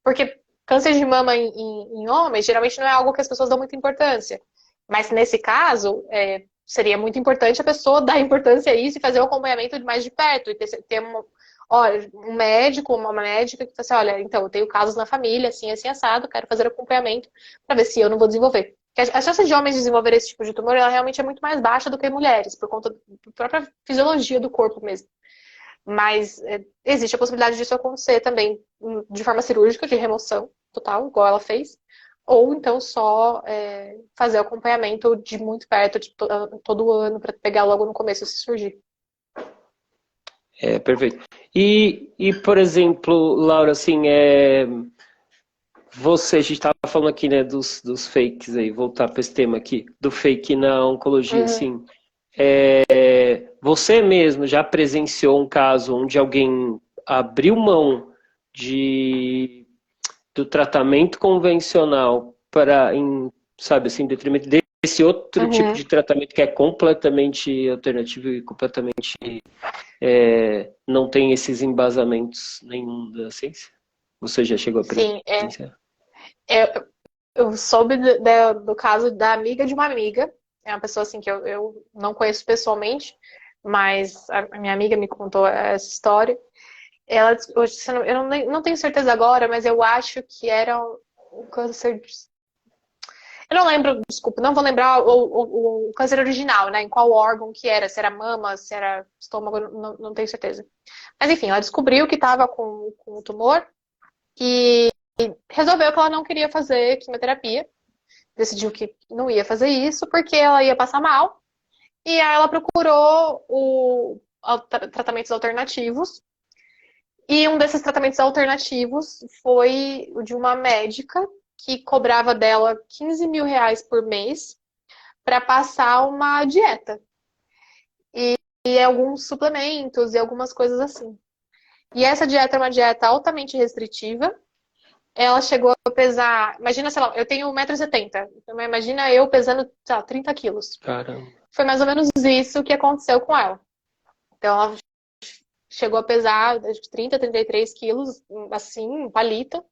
porque câncer de mama em homens geralmente não é algo que as pessoas dão muita importância. Mas nesse caso, seria muito importante a pessoa dar importância a isso e fazer o acompanhamento mais de perto, e ter olha, um médico, uma médica que fala assim, olha, então, eu tenho casos na família, assim, assim, assado, quero fazer acompanhamento para ver se eu não vou desenvolver. Porque a chance de homens desenvolver esse tipo de tumor, ela realmente é muito mais baixa do que mulheres, por conta da própria fisiologia do corpo mesmo. Mas existe a possibilidade disso acontecer também de forma cirúrgica, de remoção total, igual ela fez, ou então só fazer o acompanhamento de muito perto, de todo ano, para pegar logo no começo se surgir. Perfeito. Por exemplo, Laura, assim, a gente estava falando aqui, né, dos fakes aí, voltar para esse tema aqui, do fake na oncologia, Uhum. assim. Você mesmo já presenciou um caso onde alguém abriu mão do tratamento convencional sabe, assim, em detrimento desse outro tipo Uhum. de tratamento que é completamente alternativo e completamente não tem esses embasamentos nenhum da ciência? Você já chegou a Sim, presenciar? é, eu soube do caso da amiga de uma amiga. É uma pessoa assim que eu não conheço pessoalmente, mas a minha amiga me contou essa história. Ela, eu não tenho certeza agora, mas eu acho que era um câncer. Eu não lembro, desculpa, não vou lembrar o câncer original, né? Em qual órgão que era, se era mama, se era estômago, não tenho certeza. Mas enfim, ela descobriu que estava com o tumor e resolveu que ela não queria fazer quimioterapia. Decidiu que não ia fazer isso porque ela ia passar mal. E aí ela procurou tratamentos alternativos. E um desses tratamentos alternativos foi o de uma médica que cobrava dela 15 mil reais por mês para passar uma dieta. E alguns suplementos e algumas coisas assim. E essa dieta é uma dieta altamente restritiva. Ela chegou a pesar, imagina, sei lá, eu tenho 1,70 m. Então, imagina eu pesando, sei lá, 30 quilos. Caramba. Foi mais ou menos isso que aconteceu com ela. Então, ela chegou a pesar 30, 33 quilos, assim, um palito.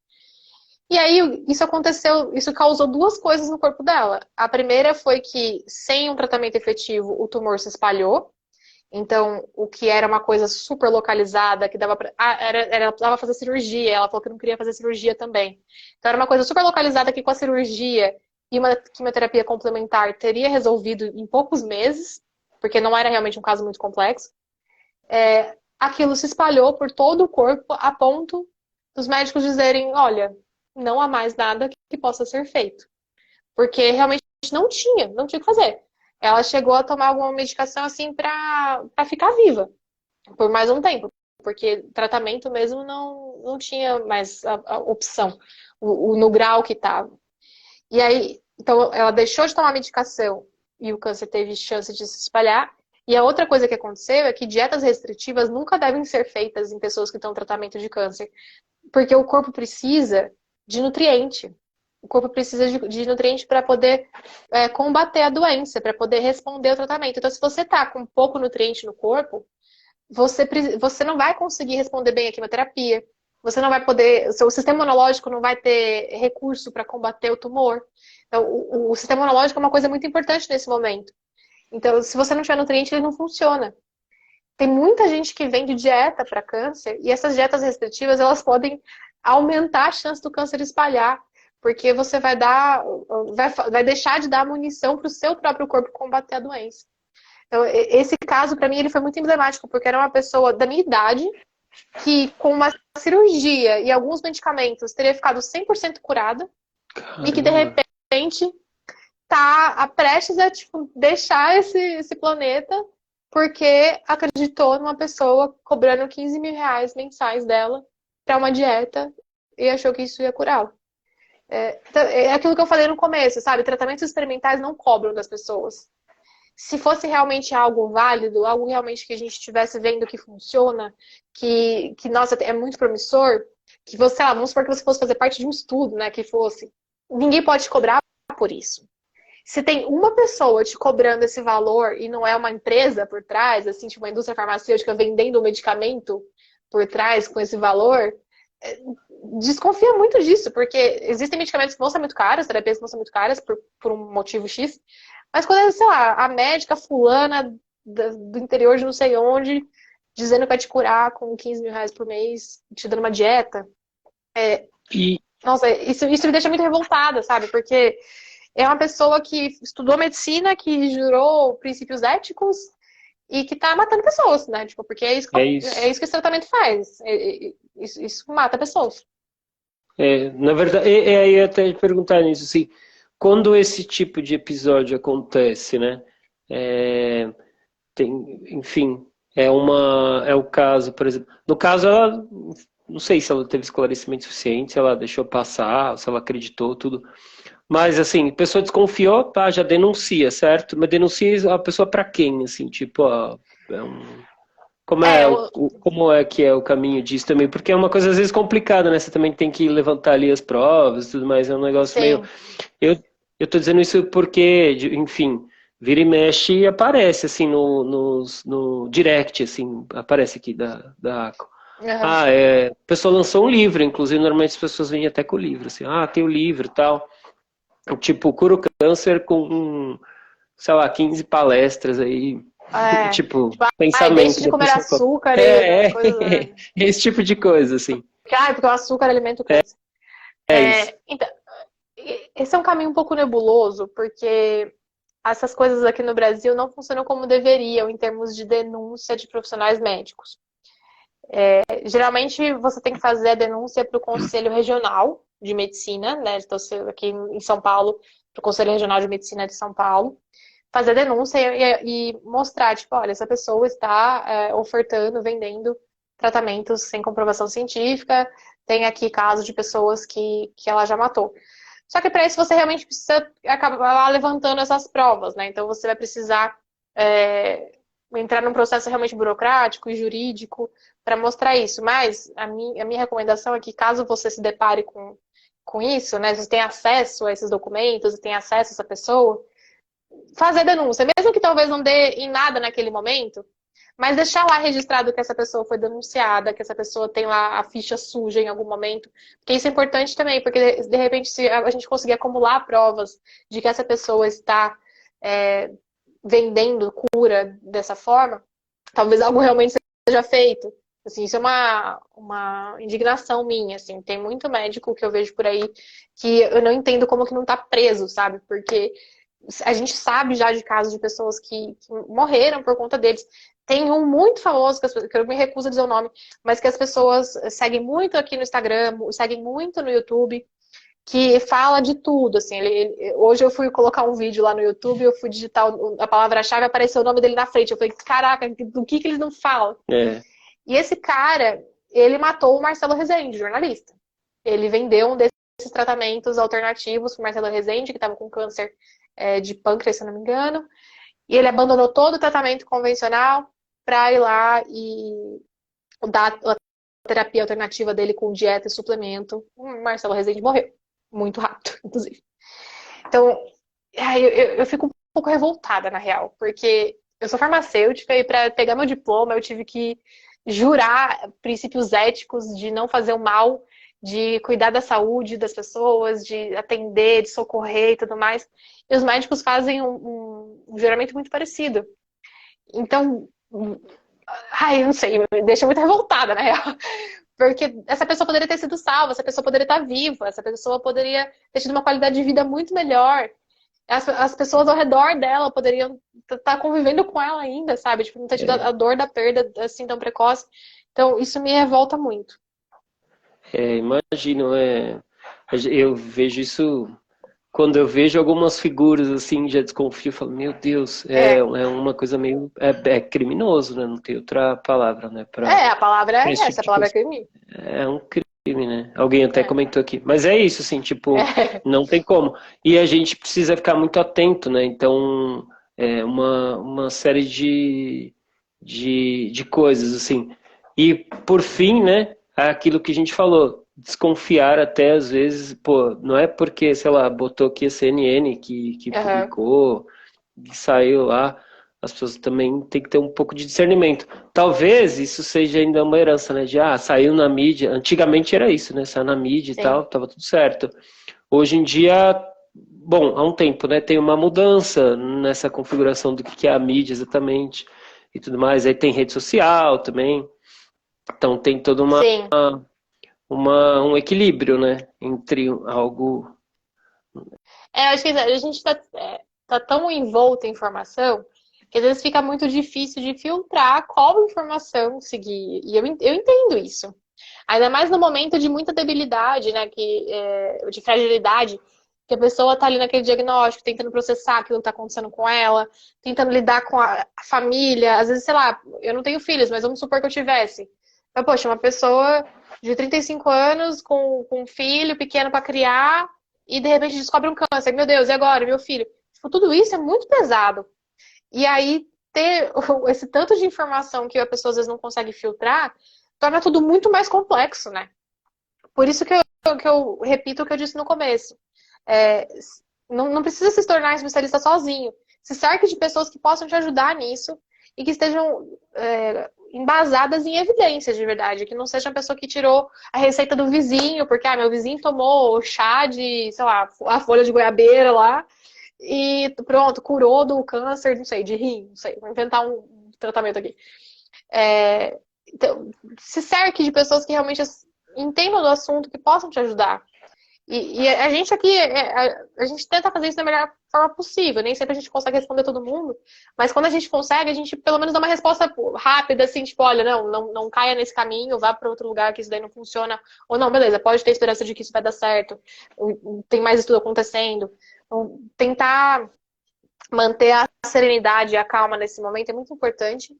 E aí, isso aconteceu, isso causou duas coisas no corpo dela. A primeira foi que, sem um tratamento efetivo, o tumor se espalhou. Então, o que era uma coisa super localizada, que dava pra. Ela precisava fazer cirurgia, ela falou que não queria fazer cirurgia também. Então, era uma coisa super localizada que com a cirurgia e uma quimioterapia complementar teria resolvido em poucos meses, porque não era realmente um caso muito complexo. Aquilo se espalhou por todo o corpo a ponto dos médicos dizerem: olha, não há mais nada que possa ser feito. Porque realmente não tinha o que fazer. Ela chegou a tomar alguma medicação assim para ficar viva por mais um tempo, porque tratamento mesmo não tinha mais a opção, no grau que estava. E aí, então ela deixou de tomar medicação e o câncer teve chance de se espalhar. E a outra coisa que aconteceu é que dietas restritivas nunca devem ser feitas em pessoas que estão em tratamento de câncer, porque o corpo precisa de nutriente. O corpo precisa de nutriente para poder combater a doença, para poder responder ao tratamento. Então, se você está com pouco nutriente no corpo, você não vai conseguir responder bem à quimioterapia. Você não vai poder, o seu sistema imunológico não vai ter recurso para combater o tumor. Então, o sistema imunológico é uma coisa muito importante nesse momento. Então, se você não tiver nutriente, ele não funciona. Tem muita gente que vem de dieta para câncer e essas dietas restritivas elas podem aumentar a chance do câncer espalhar, porque você vai deixar de dar munição para o seu próprio corpo combater a doença. Então, esse caso, para mim, ele foi muito emblemático, porque era uma pessoa da minha idade que, com uma cirurgia e alguns medicamentos, teria ficado 100% curada e que, de Caramba. repente, tá prestes a tipo, deixar esse planeta porque acreditou numa pessoa cobrando 15 mil reais mensais dela para uma dieta e achou que isso ia curá-lo. É aquilo que eu falei no começo, sabe? Tratamentos experimentais não cobram das pessoas. Se fosse realmente algo válido, algo realmente que a gente estivesse vendo que funciona, nossa, é muito promissor, que você, vamos supor que você fosse fazer parte de um estudo, né, que fosse, ninguém pode te cobrar por isso. Se tem uma pessoa te cobrando esse valor e não é uma empresa por trás, assim, tipo uma indústria farmacêutica vendendo um medicamento por trás com esse valor, desconfia muito disso, porque existem medicamentos que vão ser muito caros, terapias que vão ser muito caras por um motivo X, mas quando é, sei lá, a médica fulana do interior de não sei onde, dizendo que vai te curar com 15 mil reais por mês, te dando uma dieta, E, nossa, isso me deixa muito revoltada, sabe? Porque é uma pessoa que estudou medicina, que jurou princípios éticos e que tá matando pessoas, né? Tipo, porque é é isso. isso que esse tratamento faz. Isso mata pessoas. Na verdade, aí eu ia até perguntar nisso, assim, quando esse tipo de episódio acontece, né? É, enfim, é o caso, por exemplo. No caso, ela, não sei se ela teve esclarecimento suficiente, se ela deixou passar, se ela acreditou, tudo. Mas, assim, a pessoa desconfiou, tá, já denuncia, certo? Mas denuncia a pessoa pra quem, assim, tipo, ó, é um É, o, como é que é o caminho disso também? Porque é uma coisa às vezes complicada, né? Você também tem que levantar ali as provas e tudo mais. É um negócio meio. sim. Eu, eu tô dizendo isso porque, enfim, vira e mexe e aparece assim no direct, assim, aparece aqui da ACO. Uhum. Ah, a pessoa lançou um livro, inclusive normalmente as pessoas vêm até com o livro, assim, tem o livro e tal. Tipo, cura o câncer com, sei lá, 15 palestras aí. Tipo, Tipo, deixe pensamento de da comer pessoa. açúcar e É, é, coisas. esse tipo de coisa, assim. Porque o açúcar alimenta o câncer. É isso. Então, esse é um caminho um pouco nebuloso, porque essas coisas aqui no Brasil não funcionam como deveriam em termos de denúncia de profissionais médicos. Geralmente você tem que fazer a denúncia para o Conselho Regional de Medicina, né? Então, aqui em São Paulo, para o Conselho Regional de Medicina de São Paulo, fazer a denúncia e mostrar, tipo, olha, essa pessoa está ofertando, vendendo tratamentos sem comprovação científica, tem aqui casos de pessoas que ela já matou. Só que para isso você realmente precisa acabar levantando essas provas, né? Então você vai precisar entrar num processo realmente burocrático e jurídico para mostrar isso. Mas a minha recomendação é que caso você se depare com isso, né? Você tem acesso a esses documentos, você tem acesso a essa pessoa, fazer denúncia, mesmo que talvez não dê em nada naquele momento, mas deixar lá registrado que essa pessoa foi denunciada, que essa pessoa tem lá a ficha suja em algum momento. Porque isso é importante também, porque de repente, se a gente conseguir acumular provas de que essa pessoa está vendendo cura dessa forma, talvez algo realmente seja feito. Assim, isso é uma indignação minha, assim. Tem muito médico que eu vejo por aí que eu não entendo como que não tá preso, sabe? Porque a gente sabe já de casos de pessoas que morreram por conta deles. Tem um muito famoso, que eu me recuso a dizer o nome, mas que as pessoas seguem muito aqui no Instagram, seguem muito no YouTube, que fala de tudo, assim. Hoje eu fui colocar um vídeo lá no YouTube, eu fui digitar a palavra-chave, apareceu o nome dele na frente. Eu falei, caraca, do que eles não falam? É. E esse cara, ele matou o Marcelo Rezende, jornalista. Ele vendeu um desses tratamentos alternativos para o Marcelo Rezende, que estava com câncer de pâncreas, se eu não me engano. E ele abandonou todo o tratamento convencional para ir lá e dar a terapia alternativa dele com dieta e suplemento. O Marcelo Rezende morreu. Muito rápido, inclusive. Então, eu fico um pouco revoltada, na real, porque eu sou farmacêutica e para pegar meu diploma eu tive que jurar princípios éticos de não fazer o mal, de cuidar da saúde das pessoas, de atender, de socorrer e tudo mais. E os médicos fazem um juramento muito parecido. Então, eu não sei, me deixa muito revoltada, na real. Porque essa pessoa poderia ter sido salva, essa pessoa poderia estar viva, essa pessoa poderia ter tido uma qualidade de vida muito melhor. as pessoas ao redor dela poderiam estar convivendo com ela ainda, sabe? Tipo, não ter tido a dor da perda assim tão precoce. Então, isso me revolta muito. Imagino, eu vejo isso quando eu vejo algumas figuras assim, já desconfio, falo, meu Deus, é É, uma coisa meio, é criminoso, né? Não tem outra palavra, né? a palavra Pra é esse essa, tipo a de palavra é coisa. crime. É um crime, né? Alguém até É. comentou aqui. Mas é isso, assim, tipo, É. não tem como. E a gente precisa ficar muito atento, né? Então, uma série de coisas, assim. E, por fim, né? Aquilo que a gente falou. Desconfiar até, às vezes, pô, não é porque, sei lá, botou aqui a CNN que Aham. publicou, que saiu lá. As pessoas também têm que ter um pouco de discernimento. Talvez isso seja ainda uma herança, né? De, saiu na mídia. Antigamente era isso, né? Saiu na mídia e Sim. tal, tava tudo certo. Hoje em dia, bom, há um tempo, né? Tem uma mudança nessa configuração do que é a mídia exatamente e tudo mais. Aí tem rede social também. Então tem todo Sim. um equilíbrio, né? Entre algo. Eu acho que a gente tá tão envolto em informação que às vezes fica muito difícil de filtrar qual informação seguir. E eu entendo isso. Ainda mais no momento de muita debilidade, né? De fragilidade, que a pessoa tá ali naquele diagnóstico, tentando processar aquilo que tá acontecendo com ela, tentando lidar com a família. Às vezes, sei lá, eu não tenho filhos, mas vamos supor que eu tivesse. Mas, poxa, uma pessoa de 35 anos com um filho pequeno para criar e de repente descobre um câncer. Meu Deus, e agora, meu filho? Tipo, tudo isso é muito pesado. E aí, ter esse tanto de informação que a pessoa às vezes não consegue filtrar, torna tudo muito mais complexo, né? Por isso que eu repito o que eu disse no começo. É, não precisa se tornar especialista sozinho. Se cerque de pessoas que possam te ajudar nisso e que estejam embasadas em evidências de verdade. Que não seja uma pessoa que tirou a receita do vizinho, porque meu vizinho tomou chá de, sei lá, a folha de goiabeira lá e pronto, curou do câncer, não sei, de rim, não sei, vou inventar um tratamento aqui. Então, se cerque de pessoas que realmente entendam do assunto, que possam te ajudar. E a gente aqui, a gente tenta fazer isso da melhor forma possível. Nem sempre a gente consegue responder todo mundo, mas quando a gente consegue, a gente pelo menos dá uma resposta rápida, assim, tipo, olha, não caia nesse caminho, vá para outro lugar que isso daí não funciona. Ou não, beleza, pode ter esperança de que isso vai dar certo. Tem mais estudo acontecendo. Então, tentar manter a serenidade e a calma nesse momento é muito importante.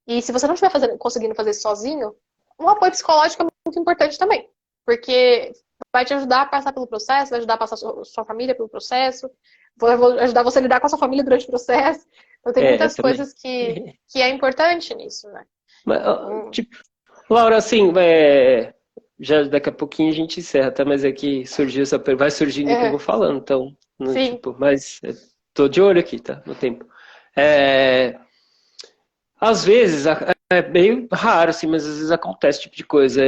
E se você não estiver conseguindo fazer isso sozinho, um apoio psicológico é muito importante também. Porque vai te ajudar a passar pelo processo, vai ajudar a passar sua família pelo processo, vai ajudar você a lidar com a sua família durante o processo. Então tem muitas Também. coisas que é importante nisso, né? Mas, Hum. tipo, Laura, assim, já daqui a pouquinho a gente encerra, tá? Mas é que surgiu essa pergunta, vai surgindo que eu vou É, falando, então, sim. tipo, mas tô de olho aqui, tá? No tempo. É, às vezes, é meio raro, assim, mas às vezes acontece esse tipo de coisa.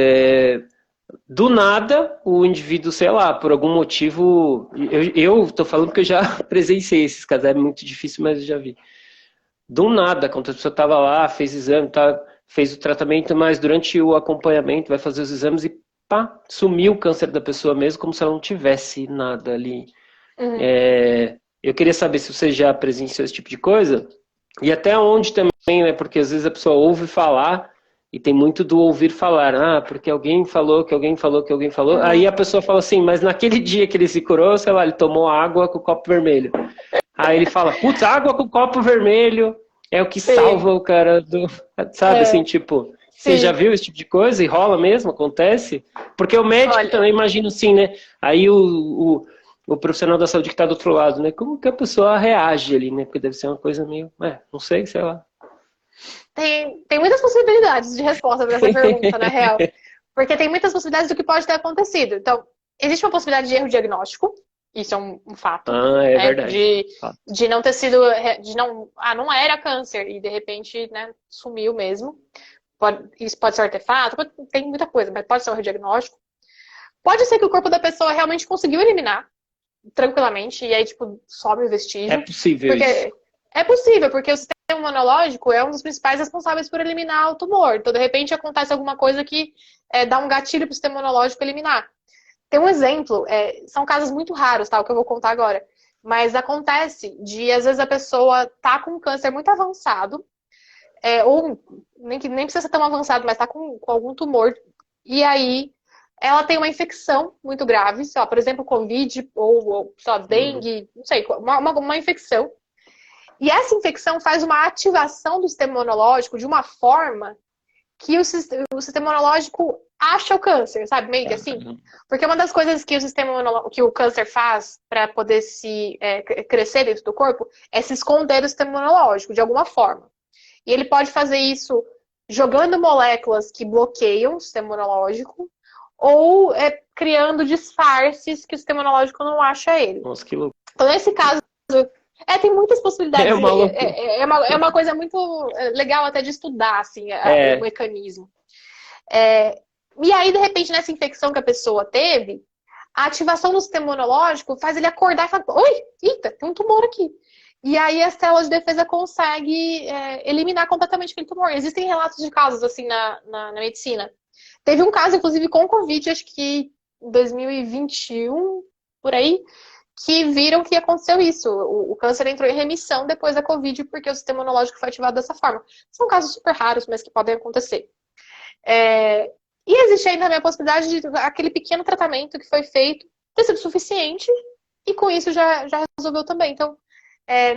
Do nada, o indivíduo, sei lá, por algum motivo. Eu tô falando porque eu já presenciei esses casos, é muito difícil, mas eu já vi. Do nada, quando a pessoa estava lá, fez exame, fez o tratamento, mas durante o acompanhamento vai fazer os exames e pá, sumiu o câncer da pessoa mesmo, como se ela não tivesse nada ali. Uhum. Eu queria saber se você já presenciou esse tipo de coisa e até onde também, né? Porque às vezes a pessoa ouve falar e tem muito do ouvir falar, porque alguém falou, que alguém falou, que alguém falou. Aí Uhum. a pessoa fala assim, mas naquele dia que ele se curou, sei lá, ele tomou água com o copo vermelho. Aí ele fala, putz, água com copo vermelho é o que Sim. salva o cara do. Sabe assim, É, tipo, você já sim. viu esse tipo de coisa e rola mesmo? Acontece? Porque o médico Olha, também imagina assim, né? Aí o profissional da saúde que está do outro lado, né? Como que a pessoa reage ali, né? Porque deve ser uma coisa meio. Não sei, sei lá. tem muitas possibilidades de resposta para essa pergunta, na real. Porque tem muitas possibilidades do que pode ter acontecido. Então, existe uma possibilidade de erro diagnóstico, isso é um fato, É né? verdade. De não ter sido, não era câncer e de repente, né, sumiu mesmo. Isso pode ser artefato, tem muita coisa, mas pode ser um erro diagnóstico. Pode ser que o corpo da pessoa realmente conseguiu eliminar tranquilamente e aí, tipo, sobe o É vestígio. possível isso. Porque é possível, porque o sistema imunológico é um dos principais responsáveis por eliminar o tumor. Então, de repente, acontece alguma coisa que dá um gatilho para o sistema imunológico eliminar. Tem um exemplo, são casos muito raros, tá? O que eu vou contar agora. Mas acontece de, às vezes, a pessoa tá com um câncer muito avançado, ou nem precisa ser tão avançado, mas tá com algum tumor, e aí ela tem uma infecção muito grave, sei lá, por exemplo, Covid, ou sei lá, dengue, não sei, uma infecção. E essa infecção faz uma ativação do sistema imunológico de uma forma que o sistema imunológico acha o câncer, sabe? Meio que assim. Porque uma das coisas que que o câncer faz para poder crescer dentro do corpo é se esconder do sistema imunológico, de alguma forma. E ele pode fazer isso jogando moléculas que bloqueiam o sistema imunológico ou criando disfarces que o sistema imunológico não acha ele. Nossa, que louco. Então, nesse caso, tem muitas possibilidades. É uma coisa muito legal até de estudar, assim, o mecanismo. E aí, de repente, nessa infecção que a pessoa teve, a ativação do sistema imunológico faz ele acordar e falar, oi, eita, tem um tumor aqui. E aí as células de defesa conseguem eliminar completamente aquele tumor. Existem relatos de casos assim na medicina. Teve um caso, inclusive, com Covid, acho que em 2021, por aí, que viram que aconteceu isso. O câncer entrou em remissão depois da Covid, porque o sistema imunológico foi ativado dessa forma. São casos super raros, mas que podem acontecer. E existe ainda também a possibilidade de aquele pequeno tratamento que foi feito ter sido suficiente, e com isso já resolveu também. Então,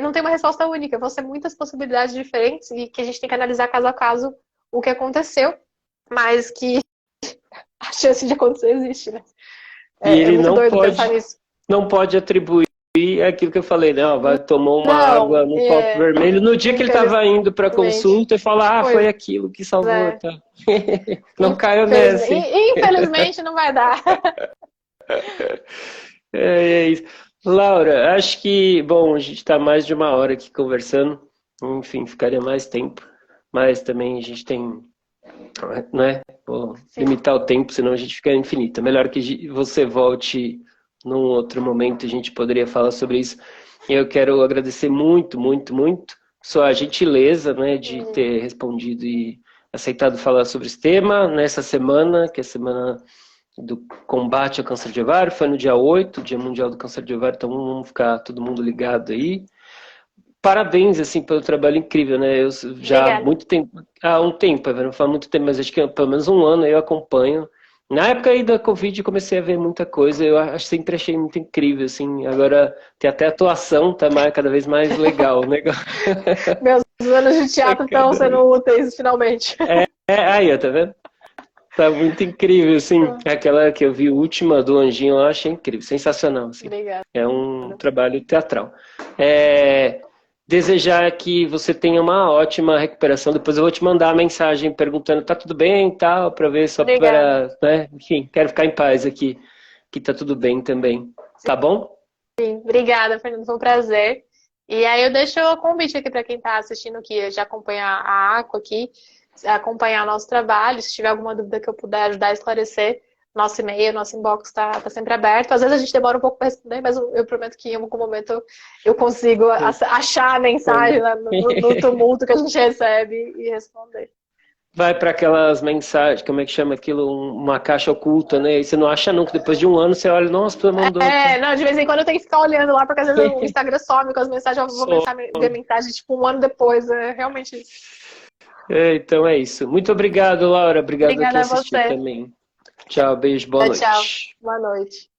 não tem uma resposta única, vão ser muitas possibilidades diferentes e que a gente tem que analisar caso a caso o que aconteceu, mas que a chance de acontecer existe, né? E ele muito doido pensar nisso. Não pode atribuir aquilo que eu falei, né? Tomou uma água num copo vermelho. No dia que ele estava indo para consulta, e falar, foi aquilo que salvou. Tá? Não caiu nessa. Infelizmente não vai dar. É isso. Laura, acho que, bom, a gente está mais de uma hora aqui conversando, enfim, ficaria mais tempo, mas também a gente tem, né, limitar o tempo, senão a gente fica infinito. É melhor que você volte num outro momento, a gente poderia falar sobre isso. E eu quero agradecer muito, muito, muito sua gentileza, né, de ter respondido e aceitado falar sobre esse tema nessa semana, que é a semana do combate ao câncer de ovário, foi no dia 8, Dia Mundial do Câncer de Ovário, então vamos ficar todo mundo ligado aí. Parabéns, assim, pelo trabalho incrível, né? Eu já há muito tempo, não falo muito tempo, mas acho que pelo menos um ano eu acompanho. Na época aí da Covid eu comecei a ver muita coisa, sempre achei muito incrível, assim, agora tem até atuação, tá cada vez mais legal, né? Meus anos de teatro estão sendo úteis, finalmente. Aí, tá vendo? Tá muito incrível, assim. Aquela que eu vi, a última do Anjinho, eu achei incrível, sensacional. Assim. Obrigada. É um trabalho teatral. Desejar que você tenha uma ótima recuperação. Depois eu vou te mandar a mensagem perguntando, tá tudo bem e tal, pra ver só para, né? Enfim, quero ficar em paz aqui, que tá tudo bem também. Sim. Tá bom? Sim, obrigada, Fernando, foi um prazer. E aí eu deixo o convite aqui para quem tá assistindo, que já acompanha a Aqua aqui, acompanhar nosso trabalho. Se tiver alguma dúvida que eu puder ajudar a esclarecer, nosso e-mail, nosso inbox está sempre aberto. Às vezes a gente demora um pouco para responder, mas eu prometo que em algum momento eu consigo achar a mensagem no tumulto que a gente recebe e responder. Vai para aquelas mensagens, como é que chama aquilo? Uma caixa oculta, né? E você não acha nunca. Depois de um ano você olha, nossa, tu mandou. Não, de vez em quando eu tenho que ficar olhando lá, porque às vezes o Instagram some com as mensagens, eu vou ver mensagem tipo um ano depois. É realmente isso. Então é isso. Muito obrigado, Laura. Obrigado a quem assistiu você também. Tchau, beijo, boa noite. Tchau, boa noite.